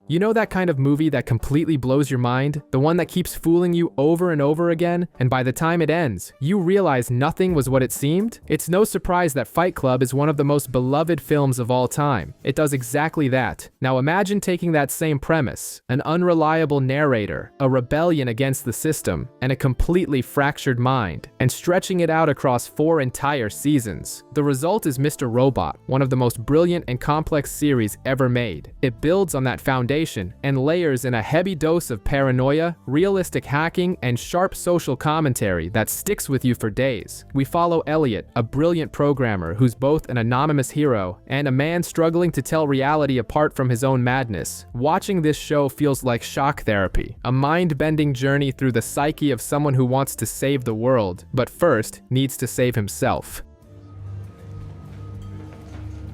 You know that kind of movie that completely blows your mind? The one that keeps fooling you over and over again, and by the time it ends, you realize nothing was what it seemed? It's no surprise that Fight Club is one of the most beloved films of all time. It does exactly that. Now imagine taking that same premise, an unreliable narrator, a rebellion against the system, and a completely fractured mind, and stretching it out across 4 entire seasons. The result is Mr. Robot, one of the most brilliant and complex series ever made. It builds on that foundation and layers in a heavy dose of paranoia, realistic hacking, and sharp social commentary that sticks with you for days. We follow Elliot, a brilliant programmer who's both an anonymous hero and a man struggling to tell reality apart from his own madness. Watching this show feels like shock therapy, a mind-bending journey through the psyche of someone who wants to save the world, but first needs to save himself.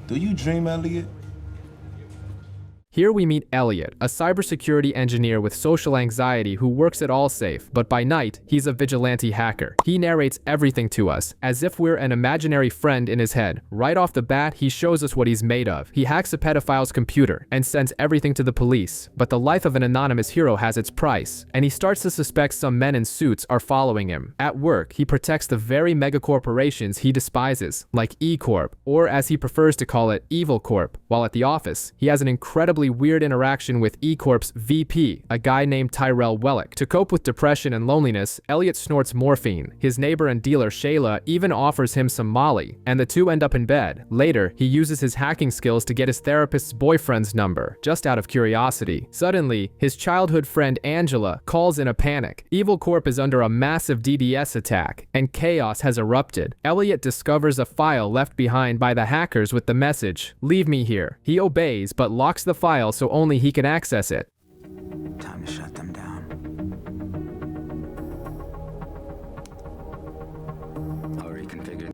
Do you dream, Elliot? Here we meet Elliot, a cybersecurity engineer with social anxiety who works at AllSafe, but by night, he's a vigilante hacker. He narrates everything to us, as if we're an imaginary friend in his head. Right off the bat, he shows us what he's made of. He hacks a pedophile's computer and sends everything to the police. But the life of an anonymous hero has its price, and he starts to suspect some men in suits are following him. At work, he protects the very megacorporations he despises, like E-Corp, or as he prefers to call it, Evil Corp. While at the office, he has an incredibly weird interaction with E-Corp's VP, a guy named Tyrell. To cope with depression and loneliness, Elliot snorts morphine. His neighbor and dealer Shayla even offers him some Molly, and the two end up in bed. Later, he uses his hacking skills to get his therapist's boyfriend's number, just out of curiosity. Suddenly, his childhood friend Angela calls in a panic. Evil Corp is under a massive DDS attack, and chaos has erupted. Elliot discovers a file left behind by the hackers with the message, "Leave me here." He obeys, but locks the file so only he can access it. Time to shut them down.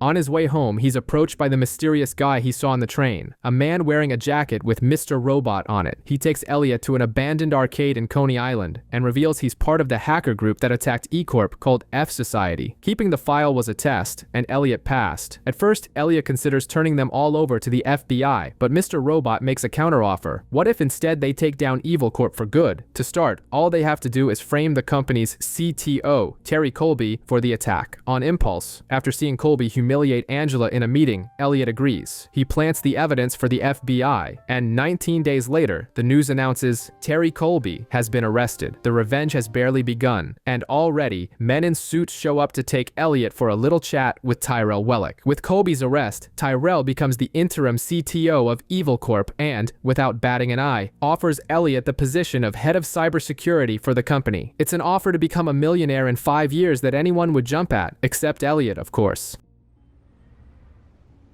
On his way home, he's approached by the mysterious guy he saw on the train, a man wearing a jacket with Mr. Robot on it. He takes Elliot to an abandoned arcade in Coney Island and reveals he's part of the hacker group that attacked E-Corp called F Society. Keeping the file was a test, and Elliot passed. At first, Elliot considers turning them all over to the FBI, but Mr. Robot makes a counteroffer. What if instead they take down Evil Corp for good? To start, all they have to do is frame the company's CTO, Terry Colby, for the attack. On impulse, after seeing Colby humiliate Angela in a meeting, Elliot agrees. He plants the evidence for the FBI, and 19 days later, the news announces Terry Colby has been arrested. The revenge has barely begun, and already, men in suits show up to take Elliot for a little chat with Tyrell. With Colby's arrest, Tyrell becomes the interim CTO of Evil Corp and, without batting an eye, offers Elliot the position of head of cybersecurity for the company. It's an offer to become a millionaire in 5 years that anyone would jump at, except Elliot, of course.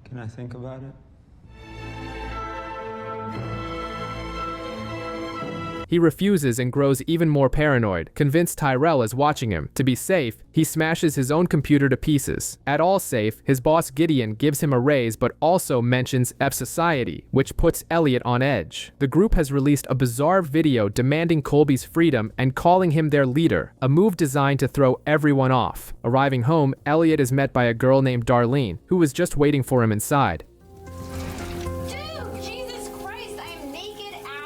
Can I think about it? He refuses and grows even more paranoid, convinced Tyrell is watching him. To be safe, he smashes his own computer to pieces. At AllSafe, his boss Gideon gives him a raise but also mentions F Society, which puts Elliot on edge. The group has released a bizarre video demanding Colby's freedom and calling him their leader, a move designed to throw everyone off. Arriving home, Elliot is met by a girl named Darlene, who was just waiting for him inside.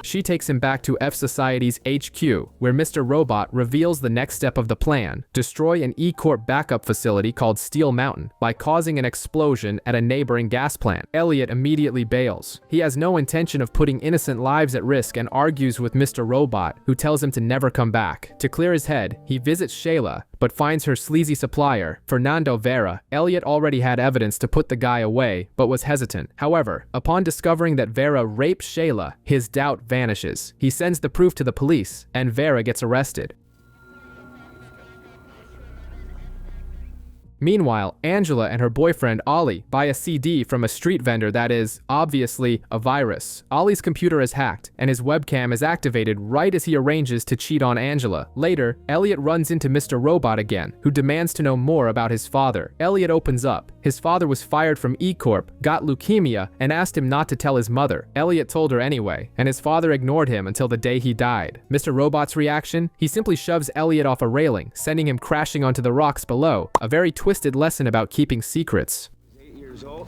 She takes him back to F Society's HQ, where Mr. Robot reveals the next step of the plan: destroy an E-Corp backup facility called Steel Mountain by causing an explosion at a neighboring gas plant. Elliot immediately bails. He has no intention of putting innocent lives at risk and argues with Mr. Robot, who tells him to never come back. To clear his head, he visits Shayla, but finds her sleazy supplier, Fernando Vera. Elliot already had evidence to put the guy away, but was hesitant. However, upon discovering that Vera raped Shayla, his doubt vanishes. He sends the proof to the police, and Vera gets arrested. Meanwhile, Angela and her boyfriend Ollie buy a CD from a street vendor that is, obviously, a virus. Ollie's computer is hacked, and his webcam is activated right as he arranges to cheat on Angela. Later, Elliot runs into Mr. Robot again, who demands to know more about his father. Elliot opens up. His father was fired from E-Corp, got leukemia, and asked him not to tell his mother. Elliot told her anyway, and his father ignored him until the day he died. Mr. Robot's reaction? He simply shoves Elliot off a railing, sending him crashing onto the rocks below. A very twisted lesson about keeping secrets. 8 years old.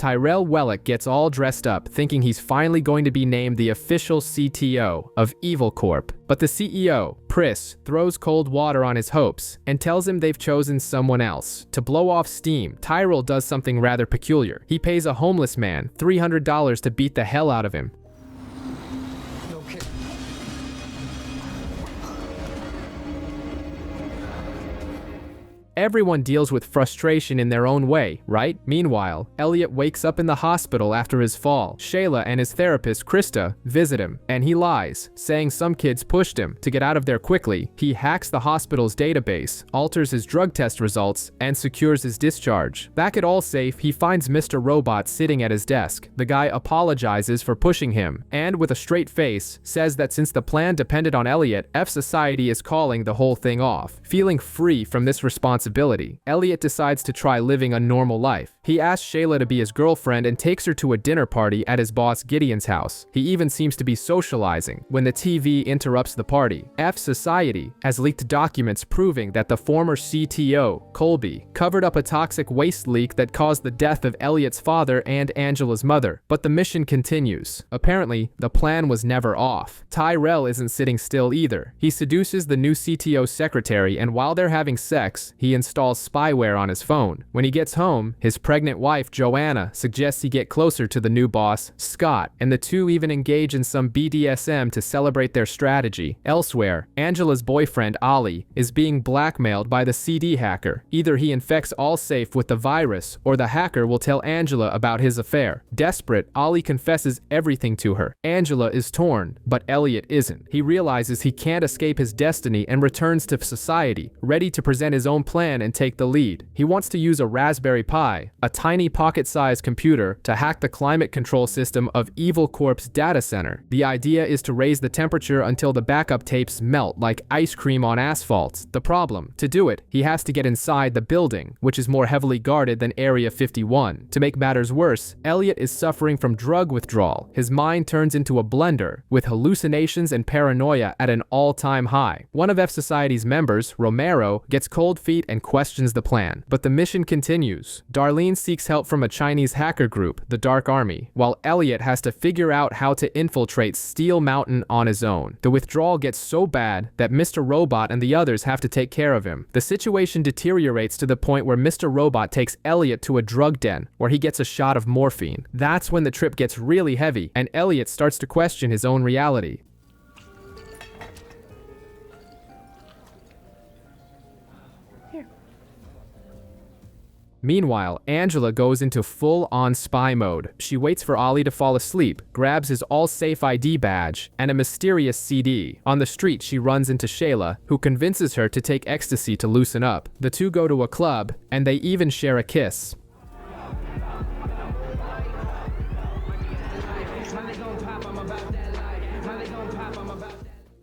Tyrell gets all dressed up, thinking he's finally going to be named the official CTO of Evil Corp. But the CEO, Pris, throws cold water on his hopes and tells him they've chosen someone else. To blow off steam, Tyrell does something rather peculiar. He pays a homeless man $300 to beat the hell out of him. Everyone deals with frustration in their own way, right? Meanwhile, Elliot wakes up in the hospital after his fall. Shayla and his therapist, Krista, visit him, and he lies, saying some kids pushed him. To get out of there quickly, he hacks the hospital's database, alters his drug test results, and secures his discharge. Back at Allsafe, he finds Mr. Robot sitting at his desk. The guy apologizes for pushing him, and with a straight face, says that since the plan depended on Elliot, F Society is calling the whole thing off. Feeling free from this responsibility, Elliot decides to try living a normal life. He asks Shayla to be his girlfriend and takes her to a dinner party at his boss Gideon's house. He even seems to be socializing when the TV interrupts the party. F Society has leaked documents proving that the former CTO, Colby, covered up a toxic waste leak that caused the death of Elliot's father and Angela's mother. But the mission continues. Apparently, the plan was never off. Tyrell isn't sitting still either. He seduces the new CTO secretary, and while they're having sex, he installs spyware on his phone. When he gets home, his pregnant wife, Joanna, suggests he get closer to the new boss, Scott, and the two even engage in some BDSM to celebrate their strategy. Elsewhere, Angela's boyfriend, Ollie, is being blackmailed by the CD hacker. Either he infects Allsafe with the virus, or the hacker will tell Angela about his affair. Desperate, Ollie confesses everything to her. Angela is torn, but Elliot isn't. He realizes he can't escape his destiny and returns to society, ready to present his own plan and take the lead. He wants to use a Raspberry Pi, a tiny pocket-sized computer, to hack the climate control system of Evil Corp's data center. The idea is to raise the temperature until the backup tapes melt like ice cream on asphalt. The problem: to do it, he has to get inside the building, which is more heavily guarded than Area 51. To make matters worse, Elliot is suffering from drug withdrawal. His mind turns into a blender, with hallucinations and paranoia at an all-time high. One of F Society's members, Romero, gets cold feet and questions the plan. But the mission continues. Darlene seeks help from a Chinese hacker group, the Dark Army, while Elliot has to figure out how to infiltrate Steel Mountain on his own. The withdrawal gets so bad that Mr. Robot and the others have to take care of him. The situation deteriorates to the point where Mr. Robot takes Elliot to a drug den, where he gets a shot of morphine. That's when the trip gets really heavy, and Elliot starts to question his own reality. Meanwhile, Angela goes into full-on spy mode. She waits for Ollie to fall asleep, grabs his Allsafe ID badge, and a mysterious CD. On the street, she runs into Shayla, who convinces her to take ecstasy to loosen up. The two go to a club, and they even share a kiss.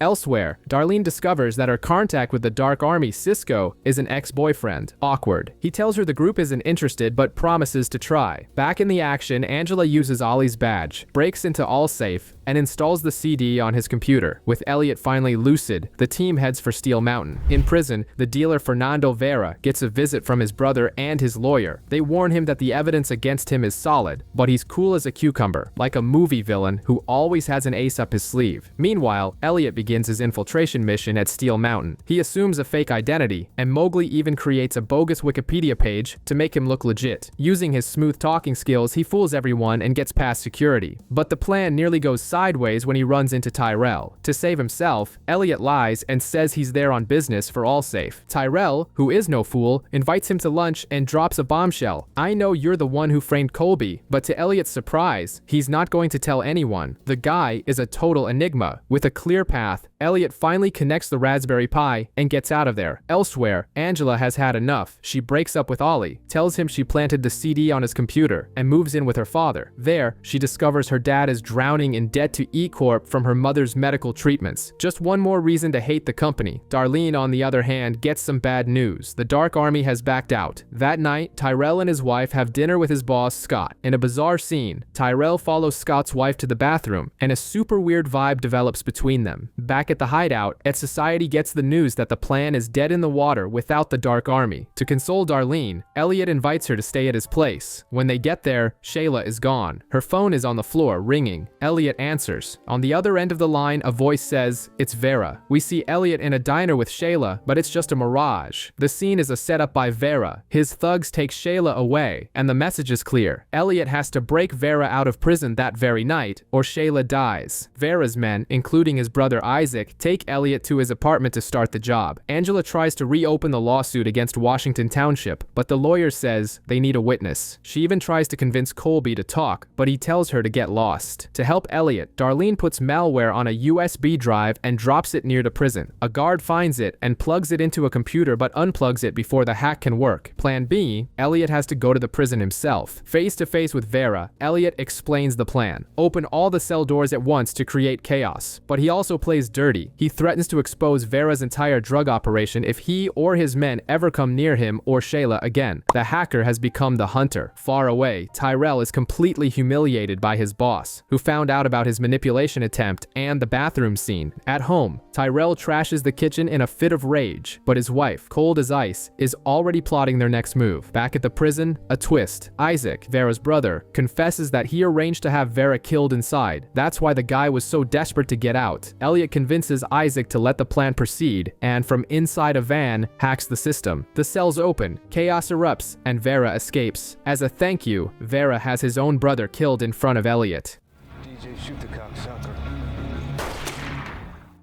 Elsewhere, Darlene discovers that her contact with the Dark Army, Cisco, is an ex-boyfriend. Awkward. He tells her the group isn't interested but promises to try. Back in the action, Angela uses Ollie's badge, breaks into Allsafe, and installs the CD on his computer. With Elliot finally lucid, the team heads for Steel Mountain. In prison, the dealer Fernando Vera gets a visit from his brother and his lawyer. They warn him that the evidence against him is solid, but he's cool as a cucumber, like a movie villain who always has an ace up his sleeve. Meanwhile, Elliot begins his infiltration mission at Steel Mountain. He assumes a fake identity, and Mowgli even creates a bogus Wikipedia page to make him look legit. Using his smooth talking skills, he fools everyone and gets past security. But the plan nearly goes sideways when he runs into Tyrell. To save himself, Elliot lies and says he's there on business for Allsafe. Tyrell, who is no fool, invites him to lunch and drops a bombshell. "I know you're the one who framed Colby," but to Elliot's surprise, he's not going to tell anyone. The guy is a total enigma. With a clear path, Elliot finally connects the Raspberry Pi and gets out of there. Elsewhere, Angela has had enough. She breaks up with Ollie, tells him she planted the CD on his computer, and moves in with her father. There, she discovers her dad is drowning in debt to E-Corp from her mother's medical treatments. Just one more reason to hate the company. Darlene, on the other hand, gets some bad news. The Dark Army has backed out. That night, Tyrell and his wife have dinner with his boss, Scott. In a bizarre scene, Tyrell follows Scott's wife to the bathroom, and a super weird vibe develops between them. Back at the hideout, Society gets the news that the plan is dead in the water without the Dark Army. To console Darlene, Elliot invites her to stay at his place. When they get there, Shayla is gone. Her phone is on the floor, ringing. Elliot answers. On the other end of the line, a voice says, "It's Vera." We see Elliot in a diner with Shayla, but it's just a mirage. The scene is a setup by Vera. His thugs take Shayla away, and the message is clear. Elliot has to break Vera out of prison that very night, or Shayla dies. Vera's men, including his brother Isaac, take Elliot to his apartment to start the job. Angela tries to reopen the lawsuit against Washington Township, but the lawyer says they need a witness. She even tries to convince Colby to talk, but he tells her to get lost. To help Elliot, Darlene puts malware on a USB drive and drops it near the prison. A guard finds it and plugs it into a computer but unplugs it before the hack can work. Plan B, Elliot has to go to the prison himself. Face to face with Vera, Elliot explains the plan. Open all the cell doors at once to create chaos. But he also plays dirty. He threatens to expose Vera's entire drug operation if he or his men ever come near him or Shayla again. The hacker has become the hunter. Far away, Tyrell is completely humiliated by his boss, who found out about his manipulation attempt and the bathroom scene. At home, Tyrell trashes the kitchen in a fit of rage, but his wife, cold as ice, is already plotting their next move. Back at the prison, a twist. Isaac, Vera's brother, confesses that he arranged to have Vera killed inside. That's why the guy was so desperate to get out. Elliot convinces Isaac to let the plan proceed, and from inside a van, hacks the system. The cells open, chaos erupts, and Vera escapes. As a thank you, Vera has his own brother killed in front of Elliot. DJ, shoot the cocksucker.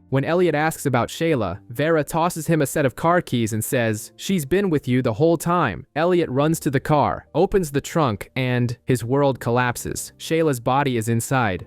When Elliot asks about Shayla, Vera tosses him a set of car keys and says, "She's been with you the whole time." Elliot runs to the car, opens the trunk, and his world collapses. Shayla's body is inside.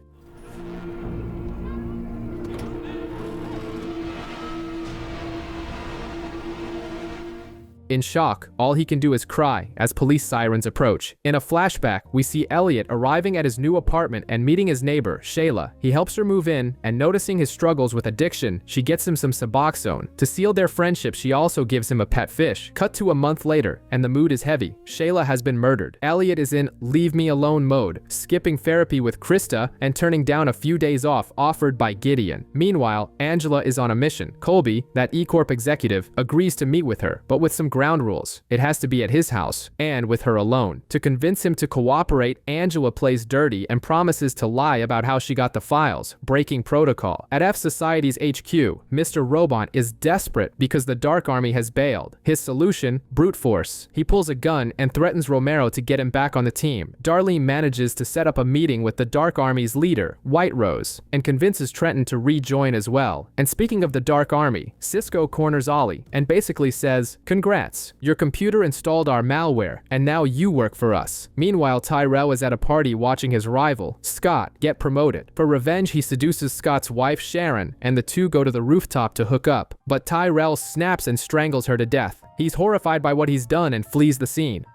In shock, all he can do is cry as police sirens approach. In a flashback, we see Elliot arriving at his new apartment and meeting his neighbor, Shayla. He helps her move in, and noticing his struggles with addiction, she gets him some Suboxone. To seal their friendship, she also gives him a pet fish. Cut to a month later, and the mood is heavy. Shayla has been murdered. Elliot is in leave me alone mode, skipping therapy with Krista and turning down a few days off offered by Gideon. Meanwhile, Angela is on a mission. Colby, that E-Corp executive, agrees to meet with her, but with some ground rules. It has to be at his house, and with her alone. To convince him to cooperate, Angela plays dirty and promises to lie about how she got the files, breaking protocol. At F Society's HQ, Mr. Robot is desperate because the Dark Army has bailed. His solution, brute force. He pulls a gun and threatens Romero to get him back on the team. Darlene manages to set up a meeting with the Dark Army's leader, White Rose, and convinces Trenton to rejoin as well. And speaking of the Dark Army, Cisco corners Ollie and basically says, "Congrats. Your computer installed our malware, and now you work for us." Meanwhile, Tyrell is at a party watching his rival, Scott, get promoted. For revenge, he seduces Scott's wife, Sharon, and the two go to the rooftop to hook up. But Tyrell snaps and strangles her to death. He's horrified by what he's done and flees the scene.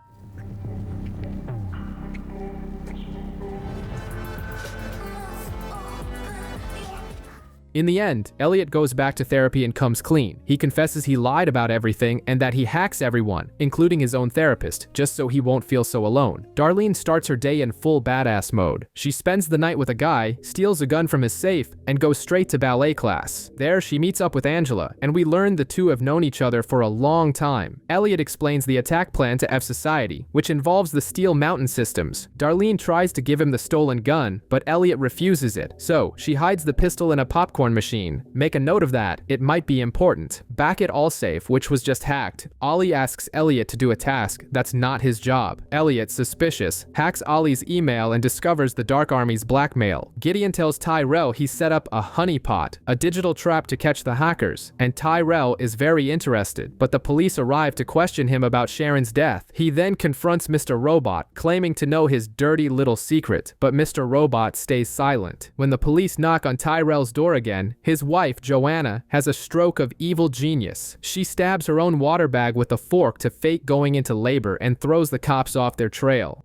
In the end, Elliot goes back to therapy and comes clean. He confesses he lied about everything and that he hacks everyone, including his own therapist, just so he won't feel so alone. Darlene starts her day in full badass mode. She spends the night with a guy, steals a gun from his safe, and goes straight to ballet class. There, she meets up with Angela, and we learn the two have known each other for a long time. Elliot explains the attack plan to F Society, which involves the Steel Mountain systems. Darlene tries to give him the stolen gun, but Elliot refuses it, so she hides the pistol in a popcorn machine. Make a note of that, it might be important. Back at Allsafe, which was just hacked, Ollie asks Elliot to do a task that's not his job. Elliot, suspicious, hacks Ollie's email and discovers the Dark Army's blackmail. Gideon tells Tyrell he set up a honeypot, a digital trap to catch the hackers, and Tyrell is very interested, but the police arrive to question him about Sharon's death. He then confronts Mr. Robot, claiming to know his dirty little secret, but Mr. Robot stays silent. When the police knock on Tyrell's door again, his wife, Joanna, has a stroke of evil genius. She stabs her own water bag with a fork to fake going into labor and throws the cops off their trail.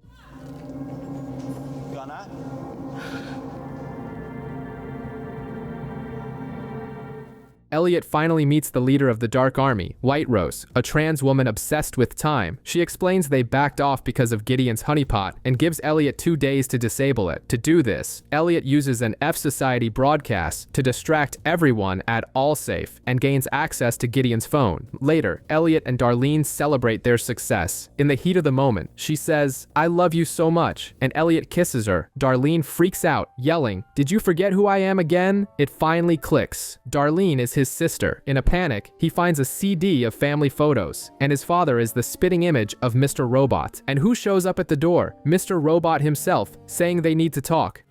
Elliot finally meets the leader of the Dark Army, White Rose, a trans woman obsessed with time. She explains they backed off because of Gideon's honeypot and gives Elliot 2 days to disable it. To do this, Elliot uses an F Society broadcast to distract everyone at Allsafe and gains access to Gideon's phone. Later, Elliot and Darlene celebrate their success. In the heat of the moment, she says, "I love you so much," and Elliot kisses her. Darlene freaks out, yelling, "Did you forget who I am again?" It finally clicks. Darlene is his sister. In a panic, he finds a CD of family photos, and his father is the spitting image of Mr. Robot. And who shows up at the door? Mr. Robot himself, saying they need to talk.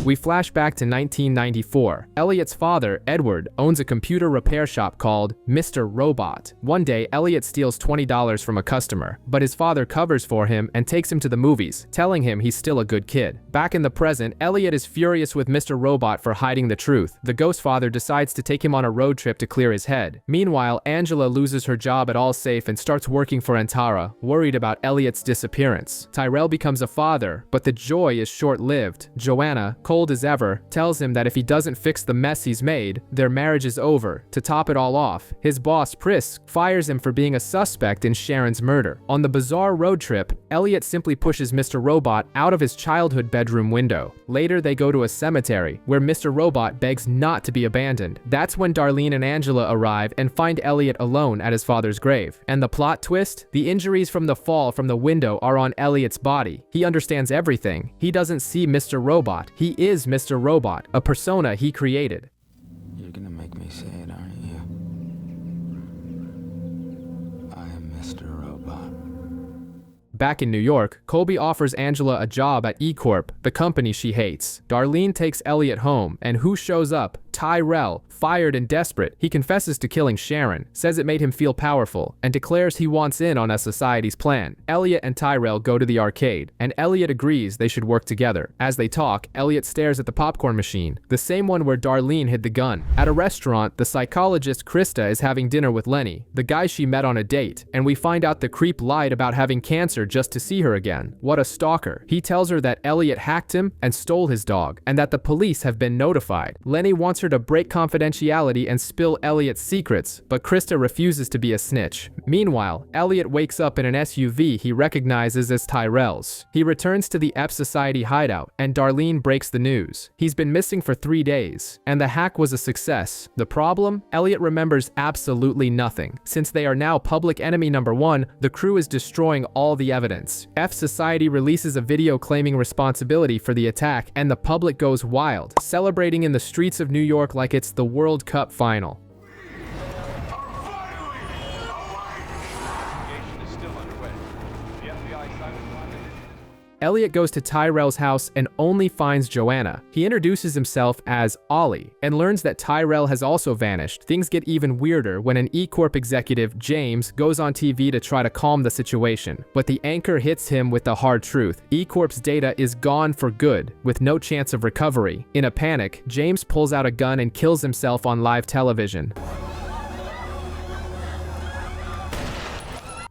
We flash back to 1994. Elliot's father, Edward, owns a computer repair shop called Mr. Robot. One day, Elliot steals $20 from a customer, but his father covers for him and takes him to the movies, telling him he's still a good kid. Back in the present, Elliot is furious with Mr. Robot for hiding the truth. The ghost father decides to take him on a road trip to clear his head. Meanwhile, Angela loses her job at Allsafe and starts working for Antara, worried about Elliot's disappearance. Tyrell becomes a father, but the joy is short-lived. Joanna, cold as ever, tells him that if he doesn't fix the mess he's made, their marriage is over. To top it all off, his boss, Prisk, fires him for being a suspect in Sharon's murder. On the bizarre road trip, Elliot simply pushes Mr. Robot out of his childhood bedroom window. Later, they go to a cemetery, where Mr. Robot begs not to be abandoned. That's when Darlene and Angela arrive and find Elliot alone at his father's grave. And the plot twist? The injuries from the fall from the window are on Elliot's body. He understands everything. He doesn't see Mr. Robot. He is Mr. Robot, a persona he created. You're gonna make me say it, aren't you? I am Mr. Robot. Back in New York, Colby offers Angela a job at E-Corp, the company she hates. Darlene takes Elliot home, and who shows up? Tyrell. Fired and desperate, he confesses to killing Sharon, says it made him feel powerful, and declares he wants in on a society's plan. Elliot and Tyrell go to the arcade, and Elliot agrees they should work together. As they talk, Elliot stares at the popcorn machine, the same one where Darlene hid the gun. At a restaurant, the psychologist Krista is having dinner with Lenny, the guy she met on a date, and we find out the creep lied about having cancer just to see her again. What a stalker. He tells her that Elliot hacked him and stole his dog, and that the police have been notified. Lenny wants her to break confidentiality and spill Elliot's secrets, but Krista refuses to be a snitch. Meanwhile, Elliot wakes up in an SUV he recognizes as Tyrell's. He returns to the F Society hideout, and Darlene breaks the news. He's been missing for 3 days, and the hack was a success. The problem? Elliot remembers absolutely nothing. Since they are now public enemy number 1, the crew is destroying all the evidence. F Society releases a video claiming responsibility for the attack, and the public goes wild, celebrating in the streets of New York like it's the World Cup final. Elliot goes to Tyrell's house and only finds Joanna. He introduces himself as Ollie and learns that Tyrell has also vanished. Things get even weirder when an E-Corp executive, James, goes on TV to try to calm the situation. But the anchor hits him with the hard truth. E-Corp's data is gone for good, with no chance of recovery. In a panic, James pulls out a gun and kills himself on live television.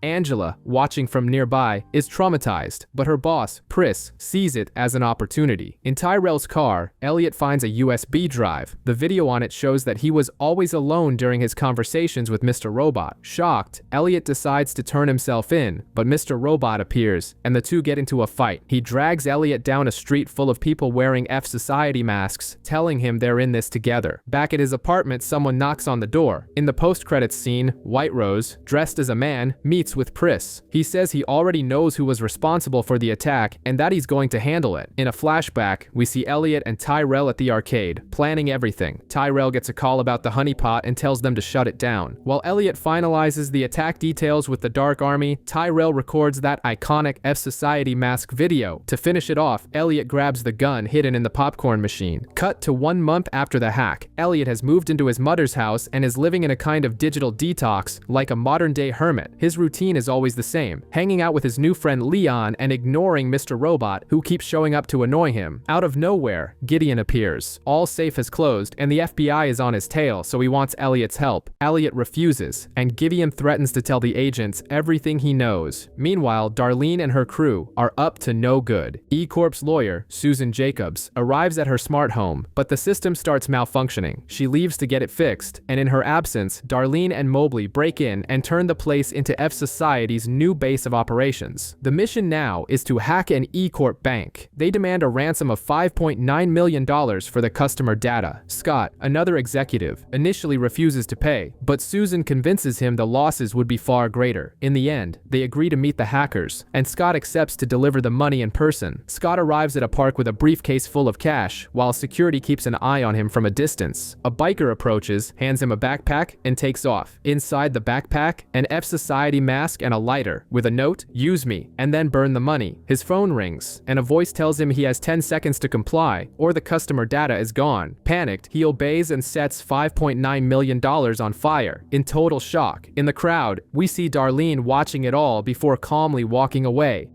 Angela, watching from nearby, is traumatized, but her boss, Pris, sees it as an opportunity. In Tyrell's car, Elliot finds a USB drive. The video on it shows that he was always alone during his conversations with Mr. Robot. Shocked, Elliot decides to turn himself in, but Mr. Robot appears, and the two get into a fight. He drags Elliot down a street full of people wearing F Society masks, telling him they're in this together. Back at his apartment, someone knocks on the door. In the post-credits scene, White Rose, dressed as a man, meets with Pris. He says he already knows who was responsible for the attack and that he's going to handle it. In a flashback, we see Elliot and Tyrell at the arcade, planning everything. Tyrell gets a call about the honeypot and tells them to shut it down. While Elliot finalizes the attack details with the Dark Army, Tyrell records that iconic F Society mask video. To finish it off, Elliot grabs the gun hidden in the popcorn machine. Cut to 1 month after the hack. Elliot has moved into his mother's house and is living in a kind of digital detox, like a modern-day hermit. His routine routine is always the same, hanging out with his new friend Leon and ignoring Mr. Robot, who keeps showing up to annoy him. Out of nowhere, Gideon appears. All safe is closed, and the FBI is on his tail, so he wants Elliot's help. Elliot refuses, and Gideon threatens to tell the agents everything he knows. Meanwhile, Darlene and her crew are up to no good. E-Corp's lawyer, Susan Jacobs, arrives at her smart home, but the system starts malfunctioning. She leaves to get it fixed, and in her absence, Darlene and Mobley break in and turn the place into F Society's new base of operations. The mission now is to hack an E-Corp bank. They demand a ransom of $5.9 million for the customer data. Scott, another executive, initially refuses to pay, but Susan convinces him the losses would be far greater. In the end, they agree to meet the hackers, and Scott accepts to deliver the money in person. Scott arrives at a park with a briefcase full of cash, while security keeps an eye on him from a distance. A biker approaches, hands him a backpack, and takes off. Inside the backpack, an F Society mask and a lighter, with a note, "Use me, and then burn the money." His phone rings, and a voice tells him he has 10 seconds to comply, or the customer data is gone. Panicked, he obeys and sets $5.9 million on fire. In total shock, in the crowd, we see Darlene watching it all before calmly walking away.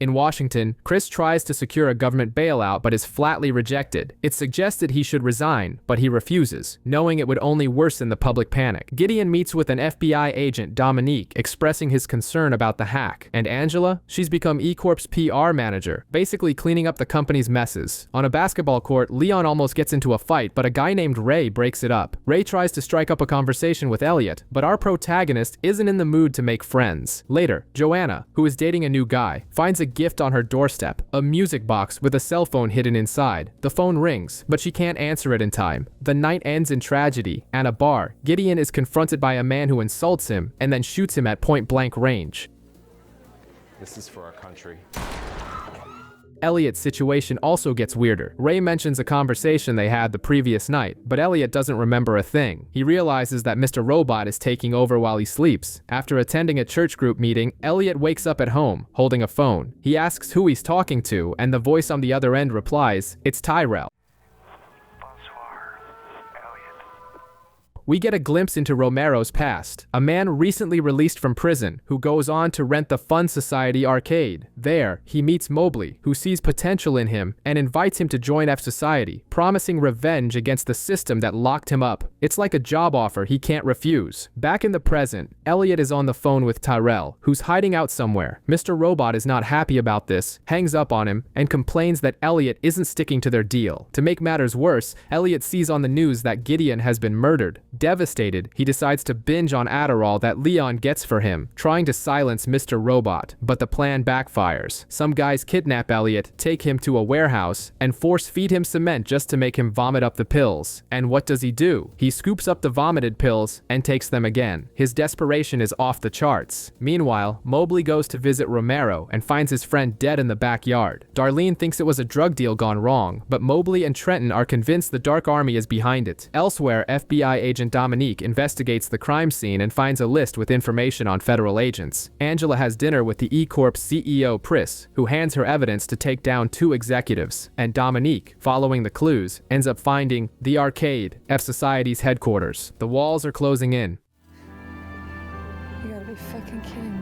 In Washington, Chris tries to secure a government bailout but is flatly rejected. It's suggested he should resign, but he refuses, knowing it would only worsen the public panic. Gideon meets with an FBI agent, Dominique, expressing his concern about the hack. And Angela? She's become E-Corp's PR manager, basically cleaning up the company's messes. On a basketball court, Leon almost gets into a fight, but a guy named Ray breaks it up. Ray tries to strike up a conversation with Elliot, but our protagonist isn't in the mood to make friends. Later, Joanna, who is dating a new guy, finds a gift on her doorstep, a music box with a cell phone hidden inside. The phone rings, but she can't answer it in time. The night ends in tragedy. At a bar, Gideon is confronted by a man who insults him and then shoots him at point-blank range. This is for our country. Elliot's situation also gets weirder. Ray mentions a conversation they had the previous night, but Elliot doesn't remember a thing. He realizes that Mr. Robot is taking over while he sleeps. After attending a church group meeting, Elliot wakes up at home, holding a phone. He asks who he's talking to, and the voice on the other end replies, "It's Tyrell." We get a glimpse into Romero's past, a man recently released from prison who goes on to rent the Fun Society arcade. There, he meets Mobley, who sees potential in him and invites him to join F Society, promising revenge against the system that locked him up. It's like a job offer he can't refuse. Back in the present, Elliot is on the phone with Tyrell, who's hiding out somewhere. Mr. Robot is not happy about this, hangs up on him, and complains that Elliot isn't sticking to their deal. To make matters worse, Elliot sees on the news that Gideon has been murdered. Devastated, he decides to binge on Adderall that Leon gets for him, trying to silence Mr. Robot, but the plan backfires. Some guys kidnap Elliot, take him to a warehouse, and force-feed him cement just to make him vomit up the pills. And what does he do? He scoops up the vomited pills and takes them again. His desperation is off the charts. Meanwhile, Mobley goes to visit Romero and finds his friend dead in the backyard. Darlene thinks it was a drug deal gone wrong, but Mobley and Trenton are convinced the Dark Army is behind it. Elsewhere, FBI agent Dominique investigates the crime scene and finds a list with information on federal agents. Angela has dinner with the E-Corp CEO Pris, who hands her evidence to take down 2 executives, and Dominique, following the clues, ends up finding the arcade, F Society's headquarters. The walls are closing in. You gotta be fucking kidding me.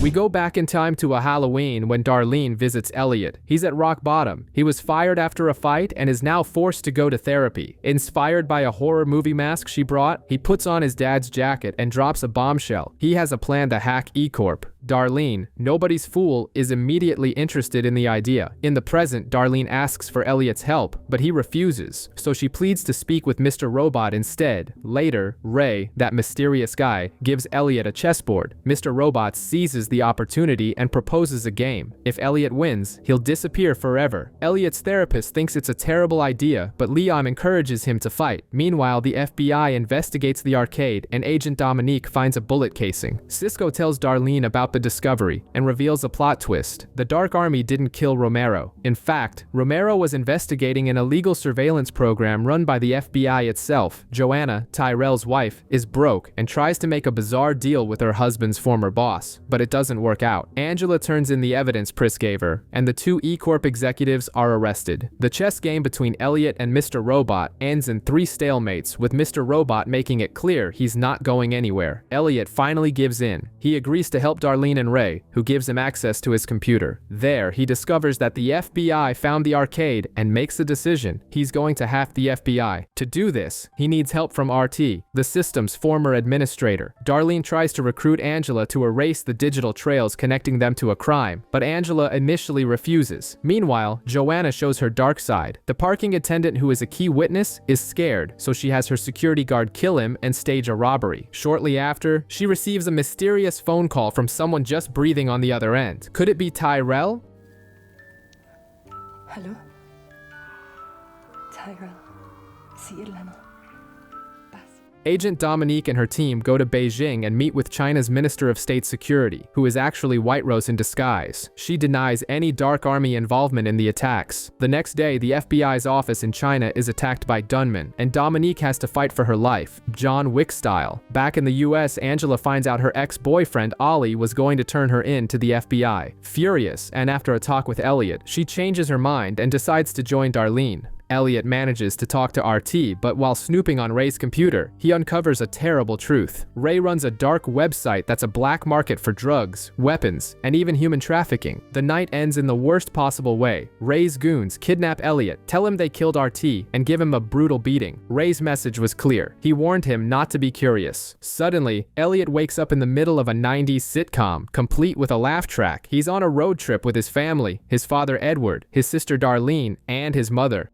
We go back in time to a Halloween when Darlene visits Elliot. He's at rock bottom. He was fired after a fight and is now forced to go to therapy. Inspired by a horror movie mask she brought, he puts on his dad's jacket and drops a bombshell. He has a plan to hack E-Corp. Darlene, nobody's fool, is immediately interested in the idea. In the present, Darlene asks for Elliot's help, but he refuses, so she pleads to speak with Mr. Robot instead. Later, Ray, that mysterious guy, gives Elliot a chessboard. Mr. Robot seizes the opportunity and proposes a game. If Elliot wins, he'll disappear forever. Elliot's therapist thinks it's a terrible idea, but Leon encourages him to fight. Meanwhile, the FBI investigates the arcade, and Agent Dominique finds a bullet casing. Cisco tells Darlene about the discovery and reveals a plot twist. The Dark Army didn't kill Romero. In fact, Romero was investigating an illegal surveillance program run by the FBI itself. Joanna, Tyrell's wife, is broke and tries to make a bizarre deal with her husband's former boss, but it doesn't work out. Angela turns in the evidence Pris gave her, and the two E-Corp executives are arrested. The chess game between Elliot and Mr. Robot ends in 3 stalemates, with Mr. Robot making it clear he's not going anywhere. Elliot finally gives in. He agrees to help Darlene and Ray, who gives him access to his computer. There, he discovers that the FBI found the arcade and makes a decision. He's going to hack the FBI. To do this, he needs help from RT, the system's former administrator. Darlene tries to recruit Angela to erase the digital trails connecting them to a crime, but Angela initially refuses. Meanwhile, Joanna shows her dark side. The parking attendant, who is a key witness, is scared, so she has her security guard kill him and stage a robbery. Shortly after, she receives a mysterious phone call from someone just breathing on the other end. Could it be Tyrell? Hello? Tyrell. Shayla. Agent Dominique and her team go to Beijing and meet with China's Minister of State Security, who is actually White Rose in disguise. She denies any Dark Army involvement in the attacks. The next day, the FBI's office in China is attacked by gunmen, and Dominique has to fight for her life, John Wick style. Back in the US, Angela finds out her ex-boyfriend, Ollie, was going to turn her in to the FBI. Furious, and after a talk with Elliot, she changes her mind and decides to join Darlene. Elliot manages to talk to RT, but while snooping on Ray's computer, he uncovers a terrible truth. Ray runs a dark website that's a black market for drugs, weapons, and even human trafficking. The night ends in the worst possible way. Ray's goons kidnap Elliot, tell him they killed RT, and give him a brutal beating. Ray's message was clear. He warned him not to be curious. Suddenly, Elliot wakes up in the middle of a 90s sitcom, complete with a laugh track. He's on a road trip with his family, his father Edward, his sister Darlene, and his mother.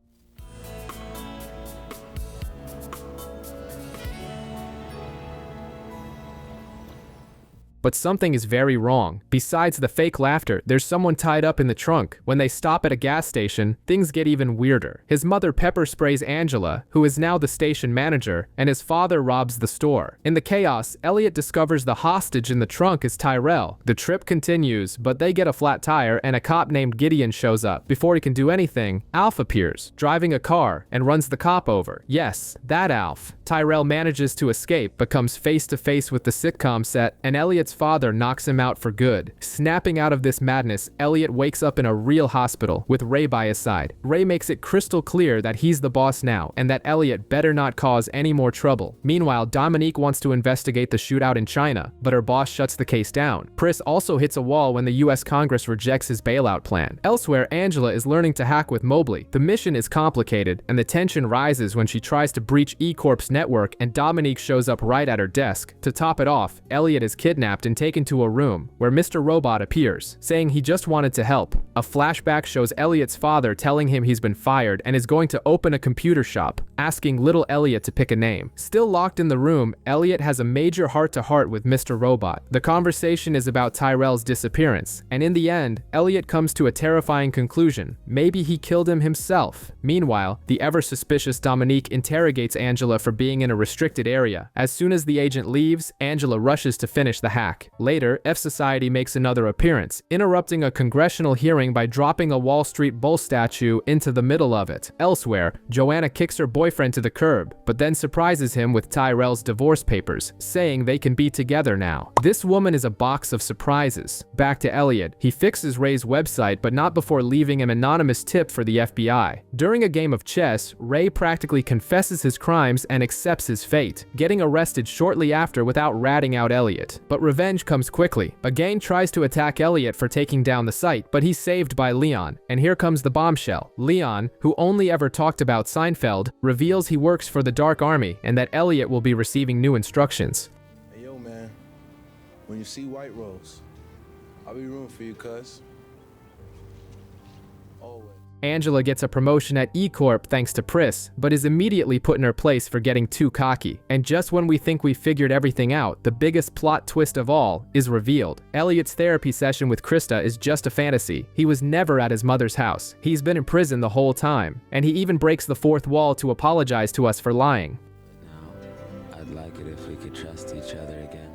But something is very wrong. Besides the fake laughter, there's someone tied up in the trunk. When they stop at a gas station, things get even weirder. His mother pepper sprays Angela, who is now the station manager, and his father robs the store. In the chaos, Elliot discovers the hostage in the trunk is Tyrell. The trip continues, but they get a flat tire and a cop named Gideon shows up. Before he can do anything, Alf appears, driving a car, and runs the cop over. Yes, that Alf. Tyrell manages to escape, but comes face to face with the sitcom set, and Elliot's father knocks him out for good. Snapping out of this madness, Elliot wakes up in a real hospital with Ray by his side. Ray makes it crystal clear that he's the boss now, and that Elliot better not cause any more trouble. Meanwhile, Dominique wants to investigate the shootout in China, but her boss shuts the case down. Pris also hits a wall when the US Congress rejects his bailout plan. Elsewhere, Angela is learning to hack with Mobley. The mission is complicated, and the tension rises when she tries to breach E-Corp's network, and Dominique shows up right at her desk. To top it off, Elliot is kidnapped and taken to a room where Mr. Robot appears, saying he just wanted to help. A flashback shows Elliot's father telling him he's been fired and is going to open a computer shop, asking little Elliot to pick a name. Still locked in the room, Elliot has a major heart-to-heart with Mr. Robot. The conversation is about Tyrell's disappearance, and in the end, Elliot comes to a terrifying conclusion. Maybe he killed him himself. Meanwhile, the ever-suspicious Dominique interrogates Angela for being in a restricted area. As soon as the agent leaves, Angela rushes to finish the hack. Later, F-Society makes another appearance, interrupting a congressional hearing by dropping a Wall Street Bull statue into the middle of it. Elsewhere, Joanna kicks her boyfriend to the curb, but then surprises him with Tyrell's divorce papers, saying they can be together now. This woman is a box of surprises. Back to Elliot. He fixes Ray's website, but not before leaving an anonymous tip for the FBI. During a game of chess, Ray practically confesses his crimes and accepts his fate, getting arrested shortly after without ratting out Elliot. But revenge comes quickly. A gang tries to attack Elliot for taking down the site, but he's saved by Leon. And here comes the bombshell. Leon, who only ever talked about Seinfeld, reveals he works for the Dark Army and that Elliot will be receiving new instructions. Hey, yo, man. When you see White Rose, I'll be rooting for you, cuz. Always. Angela gets a promotion at E-Corp thanks to Pris, but is immediately put in her place for getting too cocky. And just when we think we figured everything out, the biggest plot twist of all is revealed. Elliot's therapy session with Krista is just a fantasy. He was never at his mother's house. He's been in prison the whole time. And he even breaks the fourth wall to apologize to us for lying. Now, I'd like it if we could trust each other again.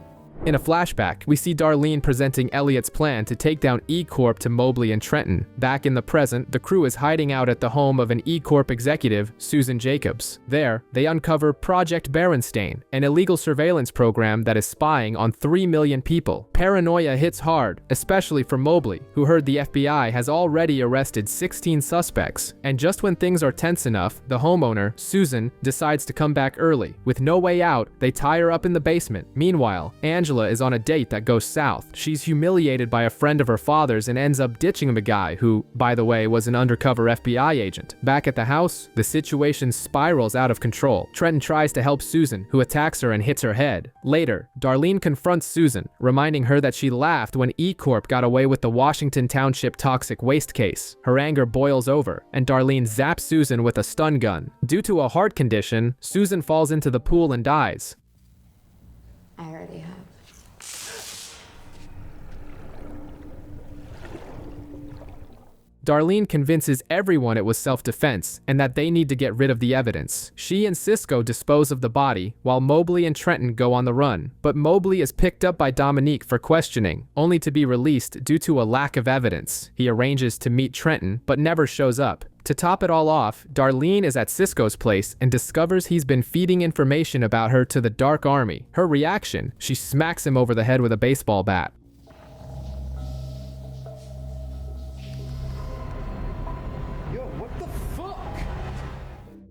In a flashback, we see Darlene presenting Elliot's plan to take down E-Corp to Mobley and Trenton. Back in the present, the crew is hiding out at the home of an E-Corp executive, Susan Jacobs. There, they uncover Project Berenstain, an illegal surveillance program that is spying on 3 million people. Paranoia hits hard, especially for Mobley, who heard the FBI has already arrested 16 suspects. And just when things are tense enough, the homeowner, Susan, decides to come back early. With no way out, they tie her up in the basement. Meanwhile, Angela is on a date that goes south. She's humiliated by a friend of her father's and ends up ditching the guy who, by the way, was an undercover FBI agent. Back at the house, the situation spirals out of control. Trenton tries to help Susan, who attacks her and hits her head. Later, Darlene confronts Susan, reminding her that she laughed when E-Corp got away with the Washington Township toxic waste case. Her anger boils over, and Darlene zaps Susan with a stun gun. Due to a heart condition, Susan falls into the pool and dies. I already have. Darlene convinces everyone it was self-defense and that they need to get rid of the evidence. She and Cisco dispose of the body, while Mobley and Trenton go on the run. But Mobley is picked up by Dominique for questioning, only to be released due to a lack of evidence. He arranges to meet Trenton, but never shows up. To top it all off, Darlene is at Cisco's place and discovers he's been feeding information about her to the Dark Army. Her reaction, she smacks him over the head with a baseball bat.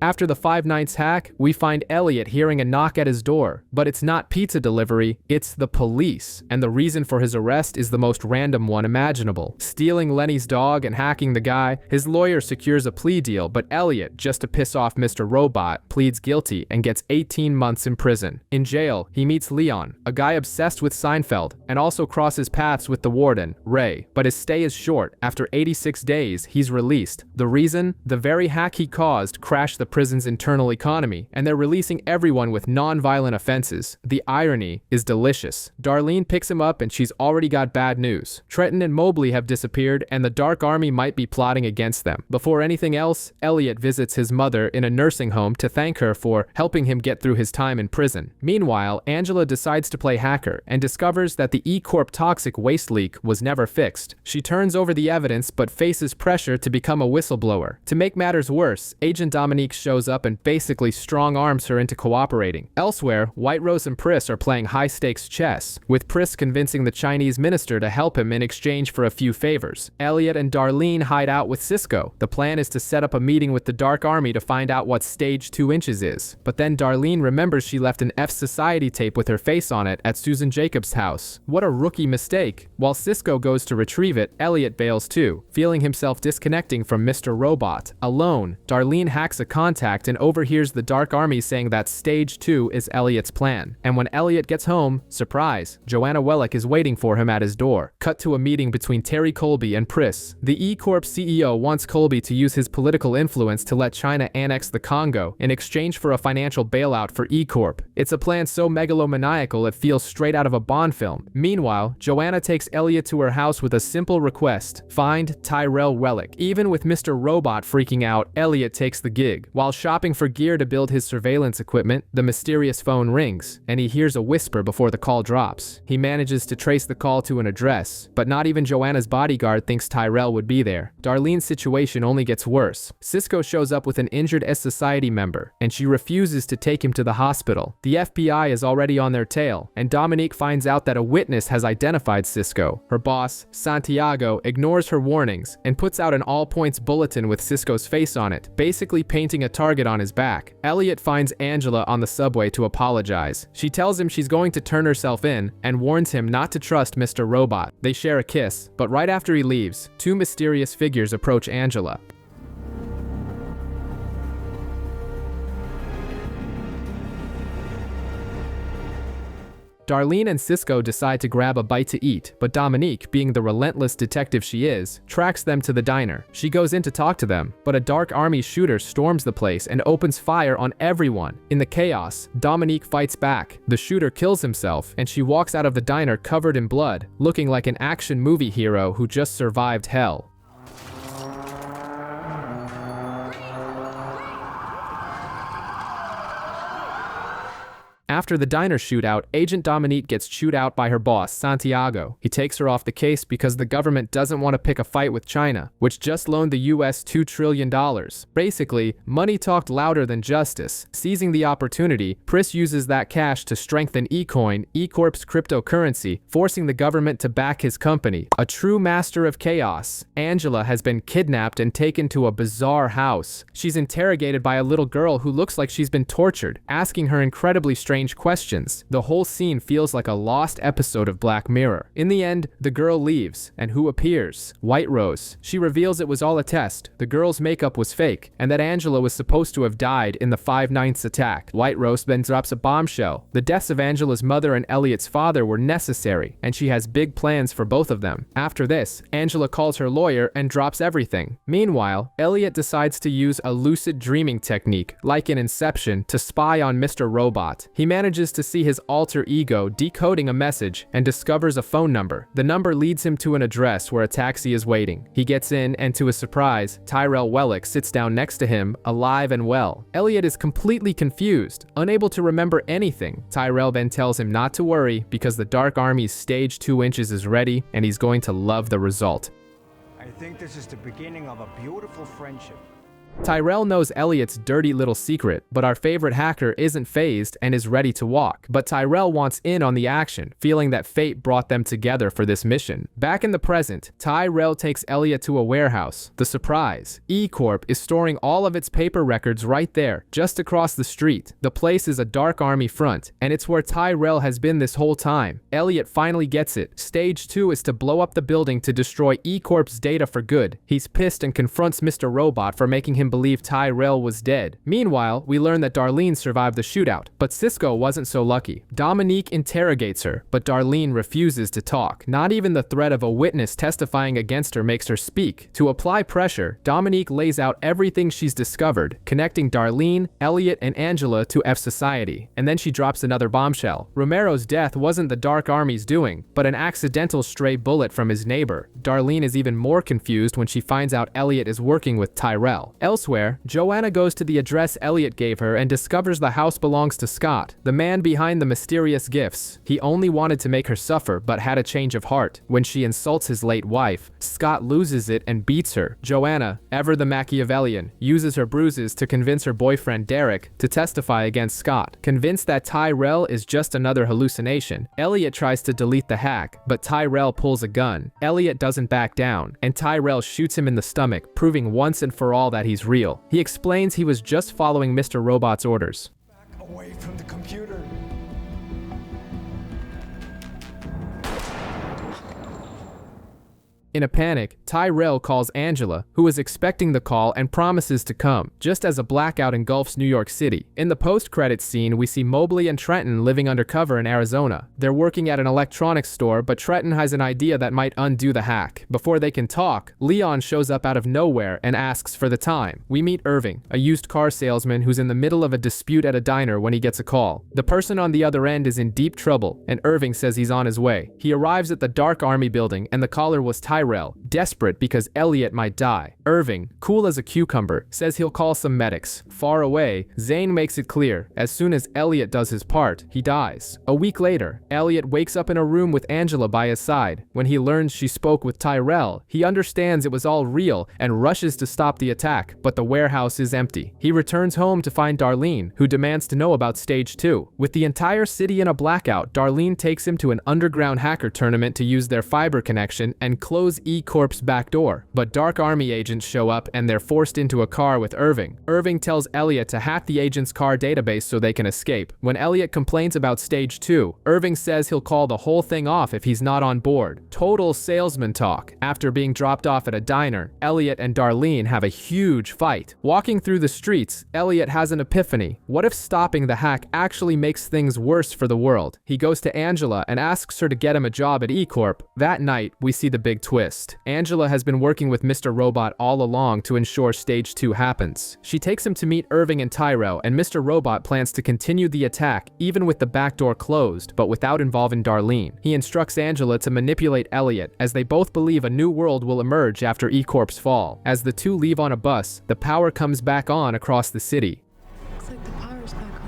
After the Five Nights hack, we find Elliot hearing a knock at his door, but it's not pizza delivery, it's the police, and the reason for his arrest is the most random one imaginable. Stealing Lenny's dog and hacking the guy, his lawyer secures a plea deal, but Elliot, just to piss off Mr. Robot, pleads guilty and gets 18 months in prison. In jail, he meets Leon, a guy obsessed with Seinfeld, and also crosses paths with the warden, Ray, but his stay is short. After 86 days, he's released. The reason? The very hack he caused crashed the prison's internal economy, and they're releasing everyone with non-violent offenses. The irony is delicious. Darlene picks him up and she's already got bad news. Trenton and Mobley have disappeared and the Dark Army might be plotting against them. Before anything else, Elliot visits his mother in a nursing home to thank her for helping him get through his time in prison. Meanwhile, Angela decides to play hacker and discovers that the E-Corp toxic waste leak was never fixed. She turns over the evidence but faces pressure to become a whistleblower. To make matters worse, Agent Dominique shows up and basically strong-arms her into cooperating. Elsewhere, White Rose and Pris are playing high-stakes chess, with Pris convincing the Chinese minister to help him in exchange for a few favors. Elliot and Darlene hide out with Cisco. The plan is to set up a meeting with the Dark Army to find out what stage 2 inches is. But then Darlene remembers she left an F Society tape with her face on it at Susan Jacobs' house. What a rookie mistake. While Cisco goes to retrieve it, Elliot bails too, feeling himself disconnecting from Mr. Robot. Alone, Darlene hacks a contact and overhears the Dark Army saying that stage 2 is Elliot's plan. And when Elliot gets home, surprise, Joanna Wellick is waiting for him at his door. Cut to a meeting between Terry Colby and Pris. The E-Corp CEO wants Colby to use his political influence to let China annex the Congo in exchange for a financial bailout for E-Corp. It's a plan so megalomaniacal it feels straight out of a Bond film. Meanwhile, Joanna takes Elliot to her house with a simple request: find Tyrell Wellick. Even with Mr. Robot freaking out, Elliot takes the gig. While shopping for gear to build his surveillance equipment, the mysterious phone rings, and he hears a whisper before the call drops. He manages to trace the call to an address, but not even Joanna's bodyguard thinks Tyrell would be there. Darlene's situation only gets worse. Cisco shows up with an injured S Society member, and she refuses to take him to the hospital. The FBI is already on their tail, and Dominique finds out that a witness has identified Cisco. Her boss, Santiago, ignores her warnings and puts out an all-points bulletin with Cisco's face on it, basically painting a target on his back. Elliot finds Angela on the subway to apologize. She tells him she's going to turn herself in and warns him not to trust Mr. Robot. They share a kiss, but right after he leaves, two mysterious figures approach Angela. Darlene and Cisco decide to grab a bite to eat, but Dominique, being the relentless detective she is, tracks them to the diner. She goes in to talk to them, but a Dark Army shooter storms the place and opens fire on everyone. In the chaos, Dominique fights back. The shooter kills himself, and she walks out of the diner covered in blood, looking like an action movie hero who just survived hell. After the diner shootout, Agent Dominique gets chewed out by her boss, Santiago. He takes her off the case because the government doesn't want to pick a fight with China, which just loaned the US $2 trillion. Basically, money talked louder than justice. Seizing the opportunity, Pris uses that cash to strengthen eCoin, E-Corp's cryptocurrency, forcing the government to back his company. A true master of chaos, Angela has been kidnapped and taken to a bizarre house. She's interrogated by a little girl who looks like she's been tortured, asking her incredibly strange questions. The whole scene feels like a lost episode of Black Mirror. In the end, the girl leaves, and who appears? White Rose. She reveals it was all a test. The girl's makeup was fake, and that Angela was supposed to have died in the 5/9 attack. White Rose then drops a bombshell. The deaths of Angela's mother and Elliot's father were necessary, and she has big plans for both of them. After this, Angela calls her lawyer and drops everything. Meanwhile, Elliot decides to use a lucid dreaming technique, like in Inception, to spy on Mr. Robot. He manages to see his alter ego decoding a message and discovers a phone number. The number leads him to an address where a taxi is waiting. He gets in, and to his surprise, Tyrell sits down next to him, alive and well. Elliot is completely confused, unable to remember anything. Tyrell then tells him not to worry because the Dark Army's stage 2 inches is ready, and he's going to love the result. I think this is the beginning of a beautiful friendship. Tyrell knows Elliot's dirty little secret, but our favorite hacker isn't fazed and is ready to walk. But Tyrell wants in on the action, feeling that fate brought them together for this mission. Back in the present, Tyrell takes Elliot to a warehouse. The surprise: E-Corp is storing all of its paper records right there, just across the street. The place is a Dark Army front, and it's where Tyrell has been this whole time. Elliot finally gets it. Stage 2 is to blow up the building to destroy E-Corp's data for good. He's pissed and confronts Mr. Robot for making him believe Tyrell was dead. Meanwhile, we learn that Darlene survived the shootout, but Cisco wasn't so lucky. Dominique interrogates her, but Darlene refuses to talk. Not even the threat of a witness testifying against her makes her speak. To apply pressure, Dominique lays out everything she's discovered, connecting Darlene, Elliot, and Angela to F Society. And then she drops another bombshell. Romero's death wasn't the Dark Army's doing, but an accidental stray bullet from his neighbor. Darlene is even more confused when she finds out Elliot is working with Tyrell. Elsewhere, Joanna goes to the address Elliot gave her and discovers the house belongs to Scott, the man behind the mysterious gifts. He only wanted to make her suffer, but had a change of heart. When she insults his late wife, Scott loses it and beats her. Joanna, ever the Machiavellian, uses her bruises to convince her boyfriend Derek to testify against Scott. Convinced that Tyrell is just another hallucination, Elliot tries to delete the hack, but Tyrell pulls a gun. Elliot doesn't back down, and Tyrell shoots him in the stomach, proving once and for all that he's real. He explains he was just following Mr. Robot's orders. Back away from the computer. In a panic, Tyrell calls Angela, who is expecting the call and promises to come, just as a blackout engulfs New York City. In the post-credits scene, we see Mobley and Trenton living undercover in Arizona. They're working at an electronics store, but Trenton has an idea that might undo the hack. Before they can talk, Leon shows up out of nowhere and asks for the time. We meet Irving, a used car salesman who's in the middle of a dispute at a diner when he gets a call. The person on the other end is in deep trouble, and Irving says he's on his way. He arrives at the Dark Army building, and the caller was Tyrell, desperate because Elliot might die. Irving, cool as a cucumber, says he'll call some medics. Far away, Zane makes it clear, as soon as Elliot does his part, he dies. A week later, Elliot wakes up in a room with Angela by his side. When he learns she spoke with Tyrell, he understands it was all real and rushes to stop the attack, but the warehouse is empty. He returns home to find Darlene, who demands to know about Stage 2. With the entire city in a blackout, Darlene takes him to an underground hacker tournament to use their fiber connection and close E-Corp's back door. But Dark Army agents show up and they're forced into a car with Irving. Irving tells Elliot to hack the agent's car database so they can escape. When Elliot complains about Stage 2, Irving says he'll call the whole thing off if he's not on board. Total salesman talk. After being dropped off at a diner, Elliot and Darlene have a huge fight. Walking through the streets, Elliot has an epiphany. What if stopping the hack actually makes things worse for the world? He goes to Angela and asks her to get him a job at E-Corp. That night, we see the big twist. Angela has been working with Mr. Robot all along to ensure Stage 2 happens. She takes him to meet Irving and Tyrell, and Mr. Robot plans to continue the attack even with the back door closed, but without involving Darlene. He instructs Angela to manipulate Elliot, as they both believe a new world will emerge after E-Corp's fall. As the two leave on a bus, the power comes back on across the city. Looks like the power's back on.